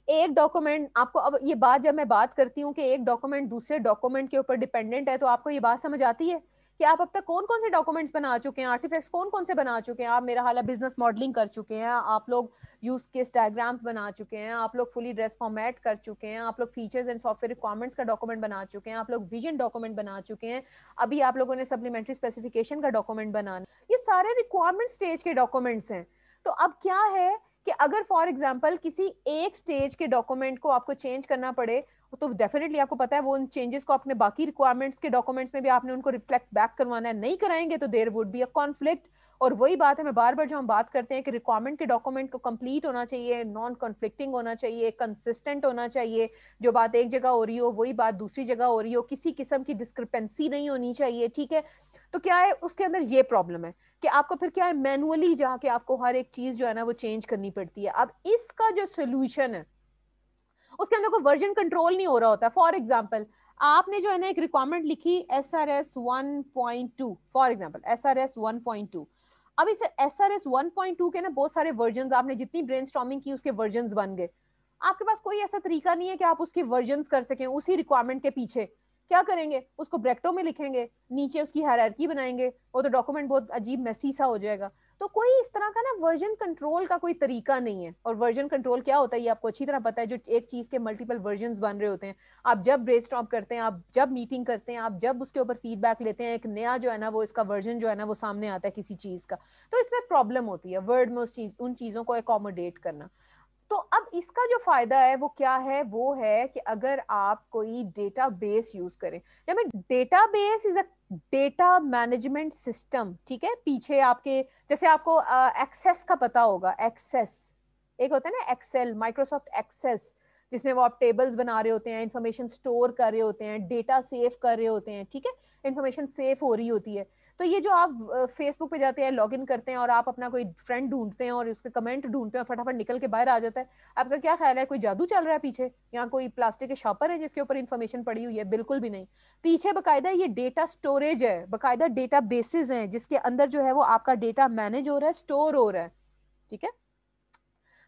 एक डॉक्यूमेंट आपको, अब ये बात जब मैं बात करती हूँ कि एक डॉक्यूमेंट दूसरे डॉक्यूमेंट के ऊपर डिपेंडेंट है, तो आपको ये बात समझ आती है कि आप अब तक कौन कौन से डॉक्यूमेंट्स बना चुके हैं, आर्टिफैक्ट्स कौन कौन से बना चुके हैं, आप मेरा हाल बिजनेस मॉडलिंग कर चुके हैं, आप लोग यूज केस डायग्राम्स बना चुके हैं, आप लोग फुली ड्रेस फॉर्मेट कर चुके हैं, आप लोग फीचर्स एंड सॉफ्टवेयर रिक्वायरमेंट्स का डॉक्यूमेंट बना चुके हैं, आप लोग विजन डॉक्यूमेंट बना चुके हैं, अभी आप लोगों ने सप्लीमेंट्री स्पेसिफिकेशन का डॉक्यूमेंट बनाना, ये सारे रिक्वायरमेंट स्टेज के डॉक्यूमेंट्स हैं। तो अब क्या है कि अगर फॉर एग्जांपल किसी एक स्टेज के डॉक्यूमेंट को आपको चेंज करना पड़े, तो डेफिनेटली आपको पता है वो उन चेंजेस को अपने बाकी रिक्वायरमेंट्स के डॉक्यूमेंट्स में भी आपने उनको रिफ्लेक्ट बैक करवाना है, नहीं कराएंगे तो there would be a conflict. और वही बात है, मैं बार बार जो हम बात करते हैं कि रिक्वायरमेंट के डॉक्यूमेंट को कंप्लीट होना चाहिए, नॉन कॉन्फ्लिक्टिंग होना चाहिए, कंसिस्टेंट होना चाहिए, जो बात एक जगह हो रही हो वही बात दूसरी जगह हो रही हो, किसी किस्म की डिस्क्रिपेंसी नहीं होनी चाहिए, ठीक है। तो क्या है उसके अंदर ये प्रॉब्लम है कि आपको फिर क्या है मैनुअली जाके आपको हर एक चीज जो है ना वो चेंज करनी पड़ती है। अब इसका जो सोल्यूशन है उसके अंदर कोई वर्जन कंट्रोल नहीं हो रहा होता, फॉर एग्जाम्पल आपने जो है ना एक रिक्वायरमेंट लिखी SRS 1.2 फॉर एग्जांपल, SRS 1.2। अब इस SRS 1.2 के ना बहुत सारे वर्जन्स, आपने जितनी ब्रेनस्टॉर्मिंग की उसके वर्जन्स बन गए। आपके पास कोई ऐसा तरीका नहीं है कि आप उसके वर्जन्स कर सकें उसी रिक्वायरमेंट के पीछे। क्या करेंगे, उसको ब्रैकेटों में लिखेंगे, नीचे उसकी हायरार्की बनाएंगे, वो तो डॉक्यूमेंट बहुत अजीब मेसी सा हो जाएगा। तो कोई इस तरह का ना वर्जन कंट्रोल का कोई तरीका नहीं है। और वर्जन कंट्रोल क्या होता है ये आपको अच्छी तरह पता है, जो एक चीज के मल्टीपल वर्जन्स बन रहे होते हैं। आप जब ब्रेनस्टॉर्म करते हैं, आप जब मीटिंग करते हैं, आप जब उसके ऊपर फीडबैक लेते हैं, एक नया जो है ना वो इसका वर्जन जो है ना वो सामने आता है किसी चीज का, तो इसमें प्रॉब्लम होती है वर्ड में उन चीजों को अकोमोडेट करना। तो अब इसका जो फायदा है वो क्या है, वो है कि अगर आप कोई डेटाबेस यूज करें, जब database is a data management system, ठीक है। पीछे आपके, जैसे आपको एक्सेस का पता होगा, एक्सेस एक होता है ना, एक्सेल, माइक्रोसॉफ्ट एक्सेस, जिसमें वो आप टेबल्स बना रहे होते हैं, इंफॉर्मेशन स्टोर कर रहे होते हैं, डेटा सेव कर रहे होते हैं, ठीक है, इंफॉर्मेशन सेव हो रही होती है। तो ये जो आप फेसबुक पे जाते हैं, लॉगिन करते हैं और आप अपना कोई फ्रेंड ढूंढते हैं और उसके कमेंट ढूंढते हैं और फटाफट निकल के बाहर आ जाता है, आपका क्या ख्याल है, कोई जादू चल रहा है पीछे, या कोई प्लास्टिक के शॉपर है जिसके ऊपर इंफॉर्मेशन पड़ी हुई है? बिल्कुल भी नहीं। पीछे बकायदा ये डेटा स्टोरेज है, बकायदा डेटा बेसिस हैं जिसके अंदर जो है वो आपका डेटा मैनेज हो रहा है, स्टोर हो रहा है, ठीक है।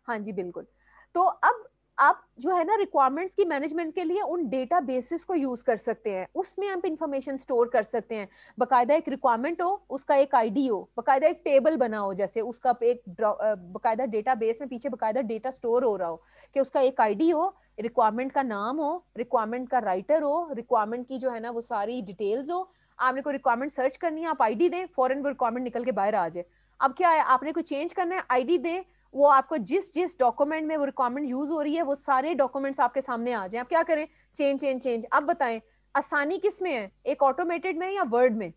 हाँ जी बिल्कुल। तो अब आप जो है ना रिक्वायरमेंट्स की मैनेजमेंट के लिए उन डेटा बेसिस को यूज कर सकते हैं, उसमें आप इंफॉर्मेशन स्टोर कर सकते हैं। बकायदा एक रिक्वायरमेंट हो, उसका एक आईडी हो, बकायदा एक टेबल बना हो, जैसे उसका एक बकायदा डेटा बेस में पीछे बकायदा डेटा स्टोर हो रहा हो, कि उसका एक आईडी हो, रिक्वायरमेंट का नाम हो, रिक्वायरमेंट का राइटर हो, रिक्वायरमेंट की जो है ना वो सारी डिटेल्स हो। आपने कोई रिक्वायरमेंट सर्च करनी है, आप आईडी दें, फॉरन वो रिक्वायरमेंट निकल के बाहर आ जाए। अब क्या है, आपने कोई चेंज करना है, आईडी दें, वो आपको जिस जिस डॉक्यूमेंट में वो रिक्वायरमेंट यूज हो रही है वो सारे डॉक्यूमेंट्स आपके सामने आ जाएं। आप क्या करें, चेंज चेंज चेंज। अब बताएं आसानी किस में है, एक ऑटोमेटेड में या वर्ड में?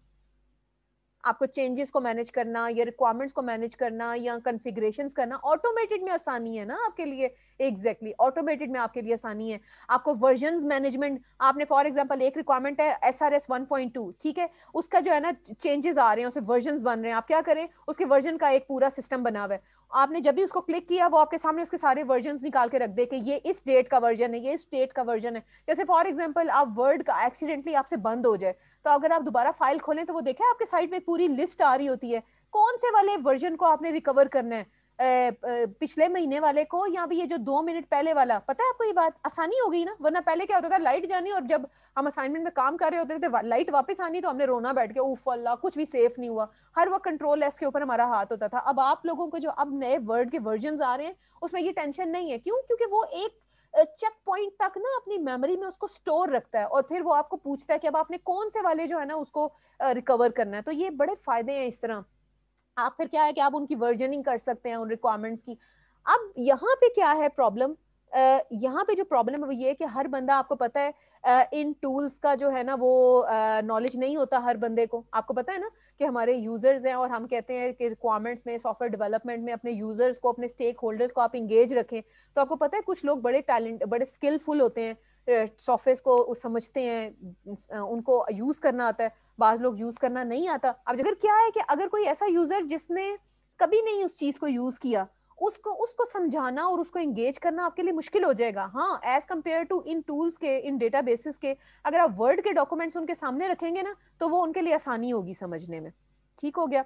आपको चेंजेस को मैनेज करना या रिक्वायरमेंट्स को मैनेज करना या कॉन्फ़िगरेशंस करना, ऑटोमेटेड में आसानी है ना आपके लिए। एग्जैक्टली ऑटोमेटेड में आपके लिए आसानी है। आपको वर्जन्स मैनेजमेंट, आपने फॉर एग्जांपल एक रिक्वायरमेंट है SRS 1.2, ठीक है, उसका जो है ना चेंजेस आ रहे हैं, उसमें वर्जन्स बन रहे हैं, आप क्या करें, उसके वर्जन का एक पूरा सिस्टम बना हुआ है। आपने जब भी उसको क्लिक किया वो आपके सामने उसके सारे वर्जन्स निकाल के रख दे कि ये इस डेट का वर्जन है, ये इस डेट का वर्जन है। जैसे फॉर एग्जांपल आप वर्ड का एक्सीडेंटली आपसे बंद हो जाए, तो अगर आप दोबारा फाइल खोलें तो वो देखें आपके साइड में पूरी लिस्ट आ रही होती है, कौन से वाले वर्जन को आपने रिकवर करना है, पिछले महीने वाले को या भी ये जो 2 मिनट पहले वाला। पता है आपको ये बात, आसानी हो गई ना। वरना पहले क्या होता था, लाइट जानी और जब हम असाइनमेंट में काम कर रहे होते थे लाइट वापस आनी तो हमने रोना बैठ के, उफ अल्लाह कुछ भी सेफ नहीं हुआ। हर वक्त कंट्रोल एस के ऊपर हमारा हाथ होता था। अब आप लोगों को जो अब नए वर्ड के वर्जन आ रहे हैं उसमें ये टेंशन नहीं है। क्यों? क्योंकि वो एक चेक पॉइंट तक ना अपनी मेमोरी में उसको स्टोर रखता है और फिर वो आपको पूछता है कि अब आपने कौन से वाले जो है ना उसको रिकवर करना है। तो ये बड़े फायदे हैं इस तरह। आप फिर क्या है कि आप उनकी वर्जनिंग कर सकते हैं उन रिक्वायरमेंट्स की। अब यहाँ पे क्या है प्रॉब्लम, यहाँ पे जो प्रॉब्लम है वो ये है कि हर बंदा, आपको पता है इन टूल्स का जो है ना वो नॉलेज नहीं होता हर बंदे को। आपको पता है ना कि हमारे यूजर्स हैं और हम कहते हैं कि रिक्वायरमेंट्स में, सॉफ्टवेयर डेवलपमेंट में अपने यूजर्स को, अपने स्टेक होल्डर्स को आप इंगेज रखें। तो आपको पता है कुछ लोग बड़े टैलेंट, बड़े स्किलफुल होते हैं, सॉफ्टवेयर को समझते हैं, उनको यूज करना आता है, बाज लोग यूज करना नहीं आता। अब अगर क्या है कि अगर कोई ऐसा यूजर जिसने कभी नहीं उस चीज को यूज किया, उसको उसको समझाना और उसको एंगेज करना आपके लिए मुश्किल हो जाएगा। हाँ, as compare to in tools के, इन डेटाबेसेस के, अगर आप वर्ड के डॉक्यूमेंट्स उनके सामने रखेंगे ना तो वो उनके लिए आसानी होगी समझने में। ठीक हो गया।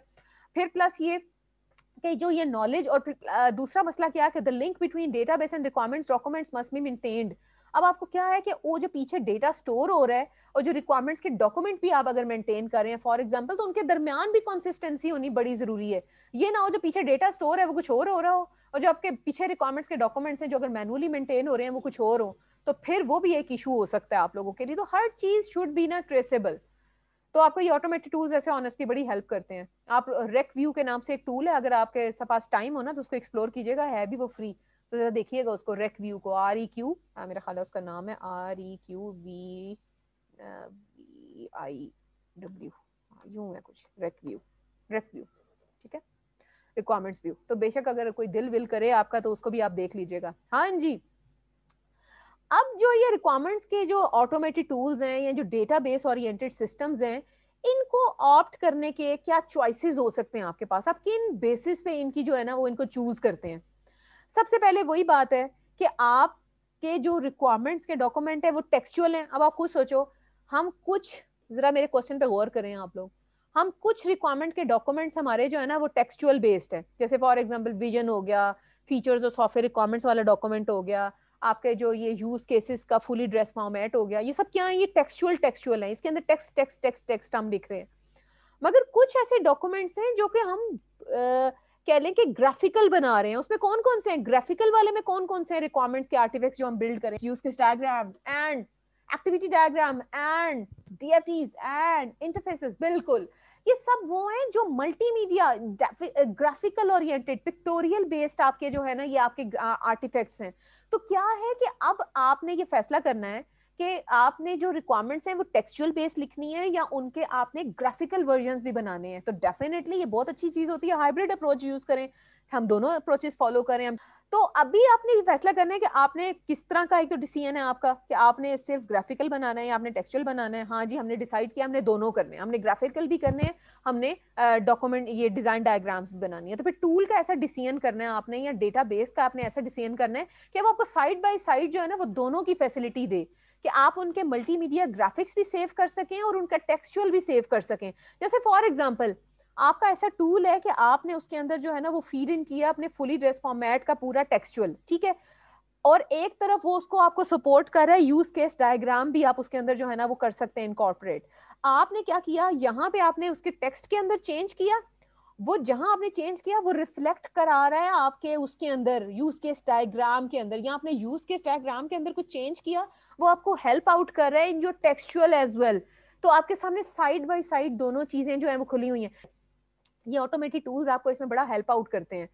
फिर प्लस ये कि जो ये नॉलेज, और दूसरा मसला क्या है कि the link between database and requirements documents must be maintained. अब आपको क्या है कि वो जो पीछे डेटा स्टोर हो रहा है और जो रिक्वायरमेंट्स के डॉक्यूमेंट भी आप अगर मेंटेन कर रहे हैं फॉर एग्जांपल, तो उनके दरमियान भी कंसिस्टेंसी होनी बड़ी जरूरी है। ये ना हो जो पीछे डेटा स्टोर है वो कुछ और हो रहा हो और जो आपके पीछे रिक्वायरमेंट्स के डॉक्यूमेंट्स हैं जो अगर मैनुअली मेंटेन हो रहे हैं वो कुछ और हो, तो फिर वो भी एक इशू हो सकता है आप लोगों के लिए। तो हर चीज शुड बी ना ट्रेसेबल। तो आपको ये ऑटोमेटेड टूल्स ऐसे ऑनेस्टली बड़ी हेल्प करते हैं। आप रेक व्यू के नाम से एक टूल है, अगर आपके पास टाइम हो ना तो उसको एक्सप्लोर कीजिएगा, है भी वो फ्री। तो जरा देखिएगा उसको, रेक व्यू को, REQ, मेरा ख्याल है उसका नाम है REQVIW, यूं है कुछ, रेक व्यू, रेक व्यू, ठीक है, रिक्वायरमेंट्स व्यू। तो बेशक अगर कोई दिल विल करे आपका तो उसको भी आप देख लीजिएगा। हाँ जी। अब जो ये रिक्वायरमेंट्स के जो ऑटोमेटेड टूल्स हैं या जो डेटाबेस ओरिएंटेड सिस्टम्स हैं, इनको ऑप्ट करने के क्या चॉइसेस हो सकते हैं आपके पास? आप किन बेसिस पे इनकी जो है ना वो इनको चूज करते हैं? सबसे पहले वही बात है कि आप के जो रिक्वायरमेंट्स के डॉक्यूमेंट है वो टेक्सचुअल हैं। अब आप खुद सोचो, हम कुछ, जरा मेरे क्वेश्चन पे गौर करें आप लोग, हम कुछ रिक्वायरमेंट के डॉक्यूमेंट्स हमारे जो है ना वो टेक्सचुअल बेस्ड है, जैसे फॉर एग्जांपल विजन हो गया, फीचर्स और सॉफ्टवेयर रिक्वायरमेंट्स वाला डॉक्यूमेंट हो गया, आपके जो ये यूज केसेस का फुली ड्रेस फॉर्मेट हो गया, ये सब क्या है, ये टेक्सचुअल है, इसके अंदर टेक्स्ट टेक्स्ट टेक्स्ट टेक्स्ट हम लिख रहे हैं। मगर कुछ ऐसे डॉक्यूमेंट्स हैं जो कि हम कह लें कि ग्राफिकल बना रहे हैं, उसमें कौन कौन से हैं, ग्राफिकल वाले में कौन कौन से रिक्वायरमेंट्स के आर्टिफैक्ट्स जो हम बिल्ड करें, use case diagram and activity diagram and DFTs and interfaces, बिल्कुल ये सब वो हैं जो multimedia graphical oriented pictorial based आपके जो है ना ये आपके आर्टिफैक्ट्स हैं। तो क्या है कि अब आपने ये फैसला करना है कि आपने जो रिक्वायरमेंट्स हैं वो टेक्सचुअल बेस्ड लिखनी है या उनके आपने ग्राफिकल वर्जन्स भी बनाने हैं। तो डेफिनेटली ये बहुत अच्छी चीज होती है, हाइब्रिड अप्रोच यूज करें, हम दोनों अप्रोचेस फॉलो करें। तो अभी आपने ये फैसला करना है कि आपने किस तरह का, एक तो डिसीजन है आपका कि आपने सिर्फ ग्राफिकल बनाना है या आपने टेक्सचुअल बनाना है। हाँ जी, हमने डिसाइड किया हमने दोनों करने हैं, हमने ग्राफिकल भी करने हैं, हमने डॉक्यूमेंट ये डिजाइन डायग्राम्स भी बनानी है। तो फिर टूल का ऐसा डिसीजन करना है आपने, या डेटाबेस का आपने ऐसा डिसीजन करना है कि वो आपको साइड बाय साइड जो है ना वो दोनों की फैसिलिटी दे, कि आप उनके मल्टीमीडिया ग्राफिक्स भी सेव कर सकें और उनका टेक्सचुअल भी सेव कर सकें। जैसे फॉर एग्जांपल आपका ऐसा टूल है कि आपने उसके अंदर जो है ना वो फीड इन किया अपने फुली ड्रेस फॉर्मेट का पूरा टेक्सचुअल, ठीक है, और एक तरफ वो उसको आपको सपोर्ट कर रहा है, यूज केस डायग्राम भी आप उसके अंदर जो है ना वो कर सकते हैं इनकॉर्पोरेट। आपने क्या किया, यहाँ पे आपने उसके टेक्स्ट के अंदर चेंज किया, वो जहां आपने चेंज किया वो रिफ्लेक्ट करा रहा है आपके उसके अंदर यूज केस डायग्राम के अंदर, या आपने यूज केस डायग्राम के अंदर कुछ चेंज किया, वो आपको हेल्प आउट कर रहा है in your textual as well. तो आपके सामने साइड बाय साइड दोनों चीजें जो है वो खुली हुई हैं। ये ऑटोमेटिक टूल्स आपको इसमें बड़ा हेल्प आउट करते हैं,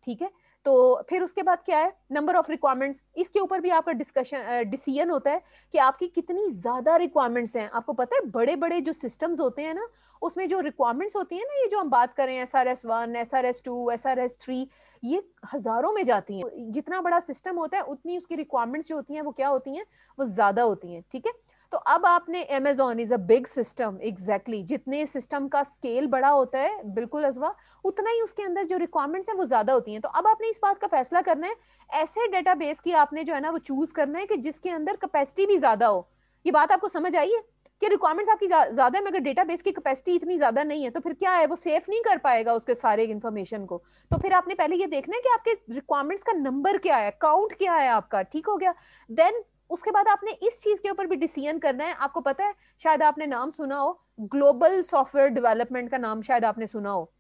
ठीक है। तो फिर उसके बाद क्या है, नंबर ऑफ रिक्वायरमेंट्स, इसके ऊपर भी आपका डिस्कशन डिसीजन होता है कि आपकी कितनी ज्यादा रिक्वायरमेंट्स हैं। आपको पता है बड़े बड़े जो सिस्टम्स होते हैं ना उसमें जो रिक्वायरमेंट्स होती है ना, ये जो हम बात करें SRS 1 SRS 2 SRS 3, ये हजारों में जाती हैं। जितना बड़ा सिस्टम होता है उतनी उसकी रिक्वायरमेंट्स जो होती हैं वो क्या होती हैं, वो ज्यादा होती हैं, ठीक है। तो अब आपने Amazon is a big system, exactly जितने सिस्टम का स्केल बड़ा होता है, बिल्कुल अजवा, उतना ही उसके अंदर जो रिक्वायरमेंट्स हैं वो ज्यादा होती हैं। तो अब आपने इस बात का फैसला करना है, ऐसे डेटाबेस की आपने जो है ना वो चूज करना है कि जिसके अंदर कैपेसिटी भी ज्यादा हो। ये बात आपको समझ आई है कि रिक्वायरमेंट्स आपकी ज्यादा है मगर डेटाबेस की कैपेसिटी इतनी ज्यादा नहीं है, तो फिर क्या है, वो सेफ नहीं कर पाएगा उसके सारे इंफॉर्मेशन को। तो फिर आपने पहले ये देखना है कि आपके रिक्वायरमेंट्स का नंबर क्या है, काउंट क्या है आपका, ठीक हो गया। देन उसके बाद आपने इस चीज के ऊपर भी डिसीजन करना है। आपको पता है, शायद आपने नाम सुना हो, ग्लोबल सॉफ्टवेयर डेवलपमेंट का नाम शायद आपने सुना हो।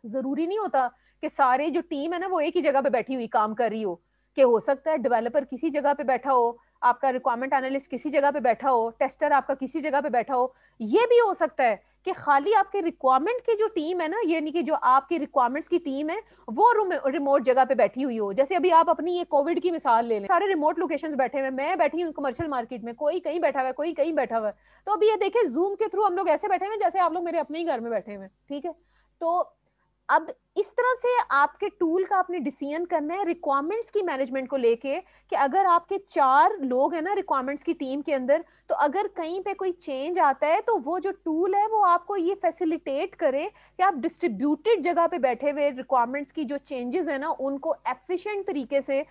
जरूरी नहीं होता कि सारे जो टीम है ना वो एक ही जगह पे बैठी हुई काम कर रही हो, कि हो सकता है डेवलपर किसी जगह पे बैठा हो, आपका रिक्वायरमेंट एनालिस्ट किसी जगह पे बैठा हो, टेस्टर आपका किसी जगह पे बैठा हो। ये भी हो सकता है कि खाली आपके रिक्वायरमेंट की जो टीम है ना, यानी कि जो आपकी रिक्वायरमेंट्स की टीम है वो रिमोट जगह पे बैठी हुई हो। जैसे अभी आप अपनी ये कोविड की मिसाल ले लें, सारे रिमोट लोकेशंस बैठे हुए, मैं बैठी हूँ कमर्शियल मार्केट में, कोई कहीं बैठा हुआ है, कोई कहीं बैठा हुआ है। तो अभी ये देखे जूम के थ्रू हम लोग ऐसे बैठे हुए जैसे आप लोग मेरे अपने ही घर में बैठे हुए, ठीक है। तो अब इस तरह से आपके टूल का आपने डिसीजन करना है रिक्वायरमेंट्स की मैनेजमेंट को लेके, कि अगर आपके 4 लोग हैं ना रिक्वायरमेंट्स की टीम के अंदर, तो अगर कहीं पे कोई चेंज आता है तो वो जो टूल है वो आपको ये फैसिलिटेट करे कि आप डिस्ट्रीब्यूटेड जगह पे बैठे हुए रिक्वायरमेंट्स की जो चेंजेस है ना उनको एफिशिएंट तरीके से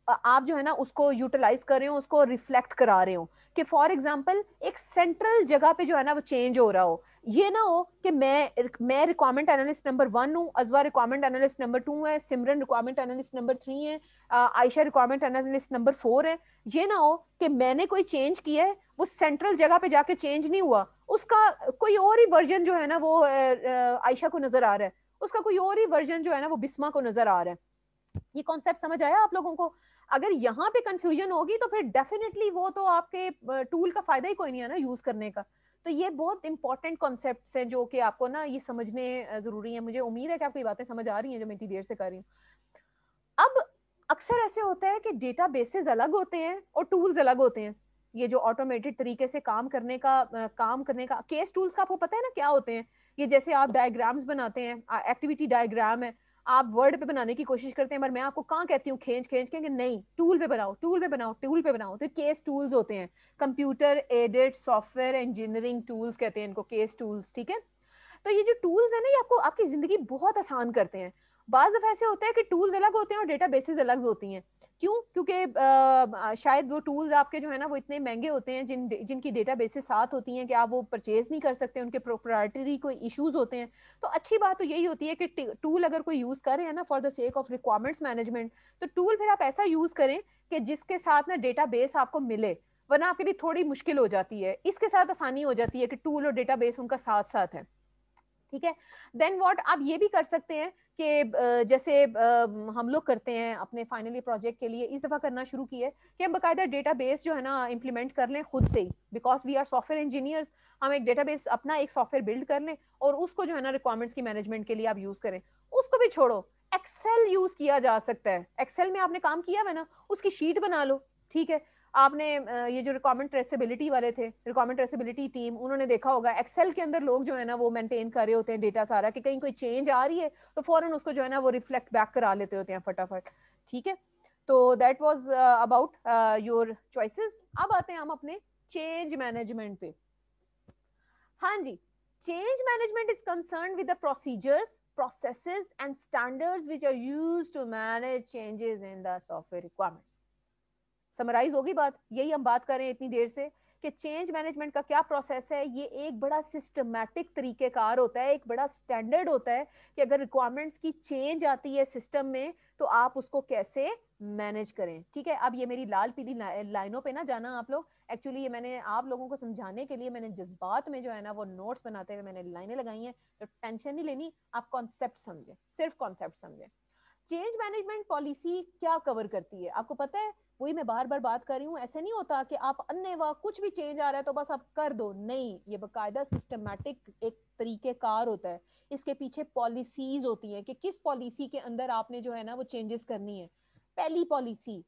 आप जो है ना उसको यूटिलाइज कर रहे हो, उसको रिफ्लेक्ट करा रहे हो। कि फॉर एग्जांपल एक सेंट्रल जगह पे जो है ना वो चेंज हो रहा हो, ये ना हो कि मैं रिक्वायरमेंट एनालिस्ट नंबर 1 हूँ, अजवा रिक्वायरमेंट एनालिस्ट नंबर 2 है, सिमरन रिक्वायरमेंट एनालिस्ट नंबर 3 है, आयशा रिक्वायरमेंट एनालिस्ट नंबर 4 है। ये ना हो कि मैंने कोई चेंज किया है, वो सेंट्रल जगह पे जाके चेंज नहीं हुआ, उसका कोई और ही वर्जन जो है ना वो आयशा को नजर आ रहा है, उसका कोई और ही वर्जन जो है ना वो बिस्मा को नजर आ रहा है। ये कॉन्सेप्ट समझ आया आप लोगों को? अगर यहाँ पे कंफ्यूजन होगी तो फिर डेफिनेटली वो तो आपके टूल का फायदा ही कोई नहीं है ना यूज करने का। तो ये बहुत इंपॉर्टेंट कॉन्सेप्ट्स हैं जो कि आपको ना ये समझने जरूरी है। मुझे उम्मीद है कि आपको ये बातें समझ आ रही हैं जो मैं इतनी देर से कर रही हूँ। अब अक्सर ऐसे होता है कि डेटा बेसेस अलग होते हैं और टूल्स अलग होते हैं। ये जो ऑटोमेटेड तरीके से काम करने का केस टूल्स का आपको पता है ना क्या होते हैं? ये जैसे आप डायग्राम्स बनाते हैं, एक्टिविटी डायग्राम है, आप वर्ड पे बनाने की कोशिश करते हैं, पर मैं आपको कहाँ कहती हूँ खींच खींच के कि नहीं, टूल पे बनाओ, टूल पे बनाओ, टूल पे बनाओ। तो केस टूल्स होते हैं, computer aided software engineering tools कहते हैं इनको, केस टूल्स, ठीक है। तो ये जो टूल्स है ना ये आपको आपकी जिंदगी बहुत आसान करते हैं। बाज दफा ऐसे होता है कि टूल्स अलग होते हैं और डेटाबेसेस अलग होती हैं। क्यों? क्योंकि शायद वो टूल्स आपके जो है ना वो इतने महंगे होते हैं, जिनकी डेटाबेसेस साथ होती हैं कि आप वो परचेज नहीं कर सकते, उनके प्रोप्राइटरी कोई इश्यूज होते हैं। तो अच्छी बात तो यही होती है कि टूल अगर कोई यूज कर रहे हैं ना for the sake of requirements management, तो टूल फिर आप ऐसा यूज करें कि जिसके साथ ना डेटाबेस आपको मिले, वरना आपके लिए थोड़ी मुश्किल हो जाती है। इसके साथ आसानी हो जाती है कि टूल और डेटाबेस उनका साथ साथ है, ठीक है। देन व्हाट, आप ये भी कर सकते हैं कि जैसे हम लोग करते हैं अपने फाइनली प्रोजेक्ट के लिए, इस दफा करना शुरू किए कि हम बाकायदा डेटाबेस जो है ना इंप्लीमेंट कर लें खुद से ही, because we are software engineers. हम एक डेटाबेस अपना एक सॉफ्टवेयर बिल्ड कर लें और उसको जो है ना रिक्वायरमेंट्स की मैनेजमेंट के लिए आप यूज करें। उसको भी छोड़ो, एक्सेल यूज किया जा सकता है। एक्सेल में आपने काम किया है ना, उसकी शीट बना लो, ठीक है। आपने ये जो रिक्वायरमेंट ट्रेसेबिलिटी वाले थे, रिक्वायरमेंट ट्रेसेबिलिटी टीम, उन्होंने देखा होगा एक्सेल के अंदर लोग जो है ना वो मेंटेन कर रहे होते हैं डेटा सारा, कि कहीं कोई चेंज आ रही है तो फौरन उसको जो है ना वो रिफ्लेक्ट बैक करा लेते होते हैं फटाफट, ठीक है। तो that was about your choices. अब आते हैं हम अपने चेंज मैनेजमेंट पे। हाँ जी, change management is concern with the procedures, processes and standards which are used to manage changes in the software requirements। Summarise होगी बात, यही हम बात कर रहे हैं इतनी देर से कि चेंज मैनेजमेंट का क्या प्रोसेस है। ये एक बड़ा सिस्टमैटिक तरीकेकार होता है, एक बड़ा स्टैंडर्ड होता है कि अगर रिक्वायरमेंट्स की चेंज आती है सिस्टम में तो आप उसको कैसे मैनेज करें, ठीक है। अब ये मेरी लाल पीली लाइनों पे ना जाना आप लोग, एक्चुअली ये मैंने आप लोगों को समझाने के लिए मैंने जज्बात में जो है ना वो नोट्स बनाते हुए मैंने लाइनें लगाई हैं, तो टेंशन नहीं लेनी, आप कॉन्सेप्ट समझें, सिर्फ कॉन्सेप्ट समझें। चेंज मैनेजमेंट पॉलिसी क्या कवर करती है आपको पता है? वही मैं बार बार बात कर रही हूँ, ऐसे नहीं होता कि आप अन्यवा कुछ भी चेंज आ रहा है तो बस आप कर दो, नहीं, ये बकायदा सिस्टमैटिक एक तरीकेकार होता है। इसके पीछे पॉलिसीज होती हैं कि किस पॉलिसी के अंदर आपने जो है ना वो चेंजेस करनी है। पहली policy,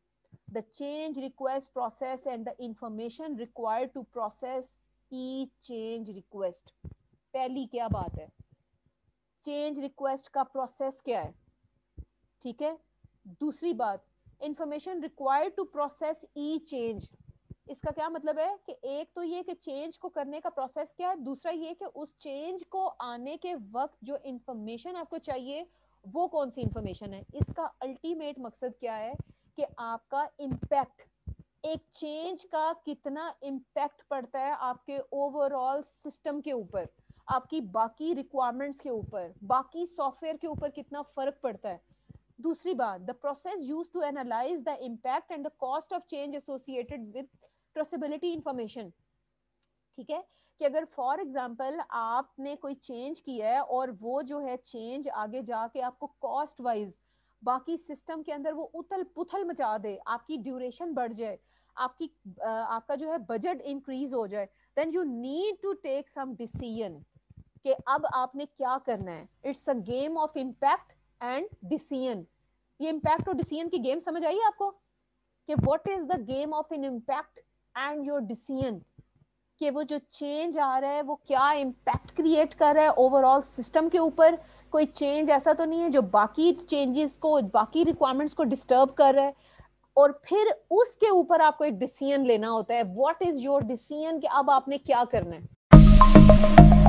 the change request process and the information required to process a change request. पहली क्या बात है, चेंज रिक्वेस्ट का प्रोसेस क्या है, ठीक है। दूसरी बात, information required to process a change. इसका क्या मतलब है कि एक तो ये कि चेंज को करने का प्रोसेस क्या है, दूसरा ये कि उस चेंज को आने के वक्त जो इंफॉर्मेशन आपको चाहिए वो कौन सी इंफॉर्मेशन है। इसका अल्टीमेट मकसद क्या है कि आपका इम्पैक्ट, एक चेंज का कितना इम्पैक्ट पड़ता है आपके ओवरऑल सिस्टम के ऊपर, आपकी बाकी रिक्वायरमेंट्स के ऊपर, बाकी सॉफ्टवेयर के ऊपर कितना फर्क पड़ता है। दूसरी बात, the process used to analyse the impact and the cost of change associated with traceability information, ठीक है। कि अगर फॉर एग्जांपल आपने कोई चेंज किया है और वो जो है चेंज आगे जाके आपको कॉस्ट वाइज बाकी सिस्टम के अंदर वो उथल पुथल मचा दे, आपकी ड्यूरेशन बढ़ जाए, आपका जो है बजट इंक्रीज हो जाए, then you need to take some decision कि अब आपने क्या करना है। It's a game of impact and decision. ये इम्पैक्ट और डिसीजन की गेम समझ आई आपको कि what is the game of in impact and your decision, कि वो जो चेंज आ रहा है वो क्या इम्पैक्ट क्रिएट कर रहा है ओवरऑल सिस्टम के ऊपर। कोई चेंज ऐसा तो नहीं है जो बाकी चेंजेस को, बाकी रिक्वायरमेंट्स को डिस्टर्ब कर रहा है, और फिर उसके ऊपर आपको एक डिसीजन लेना होता है। व्हाट इज योर डिसीजन कि अब आपने क्या करना है।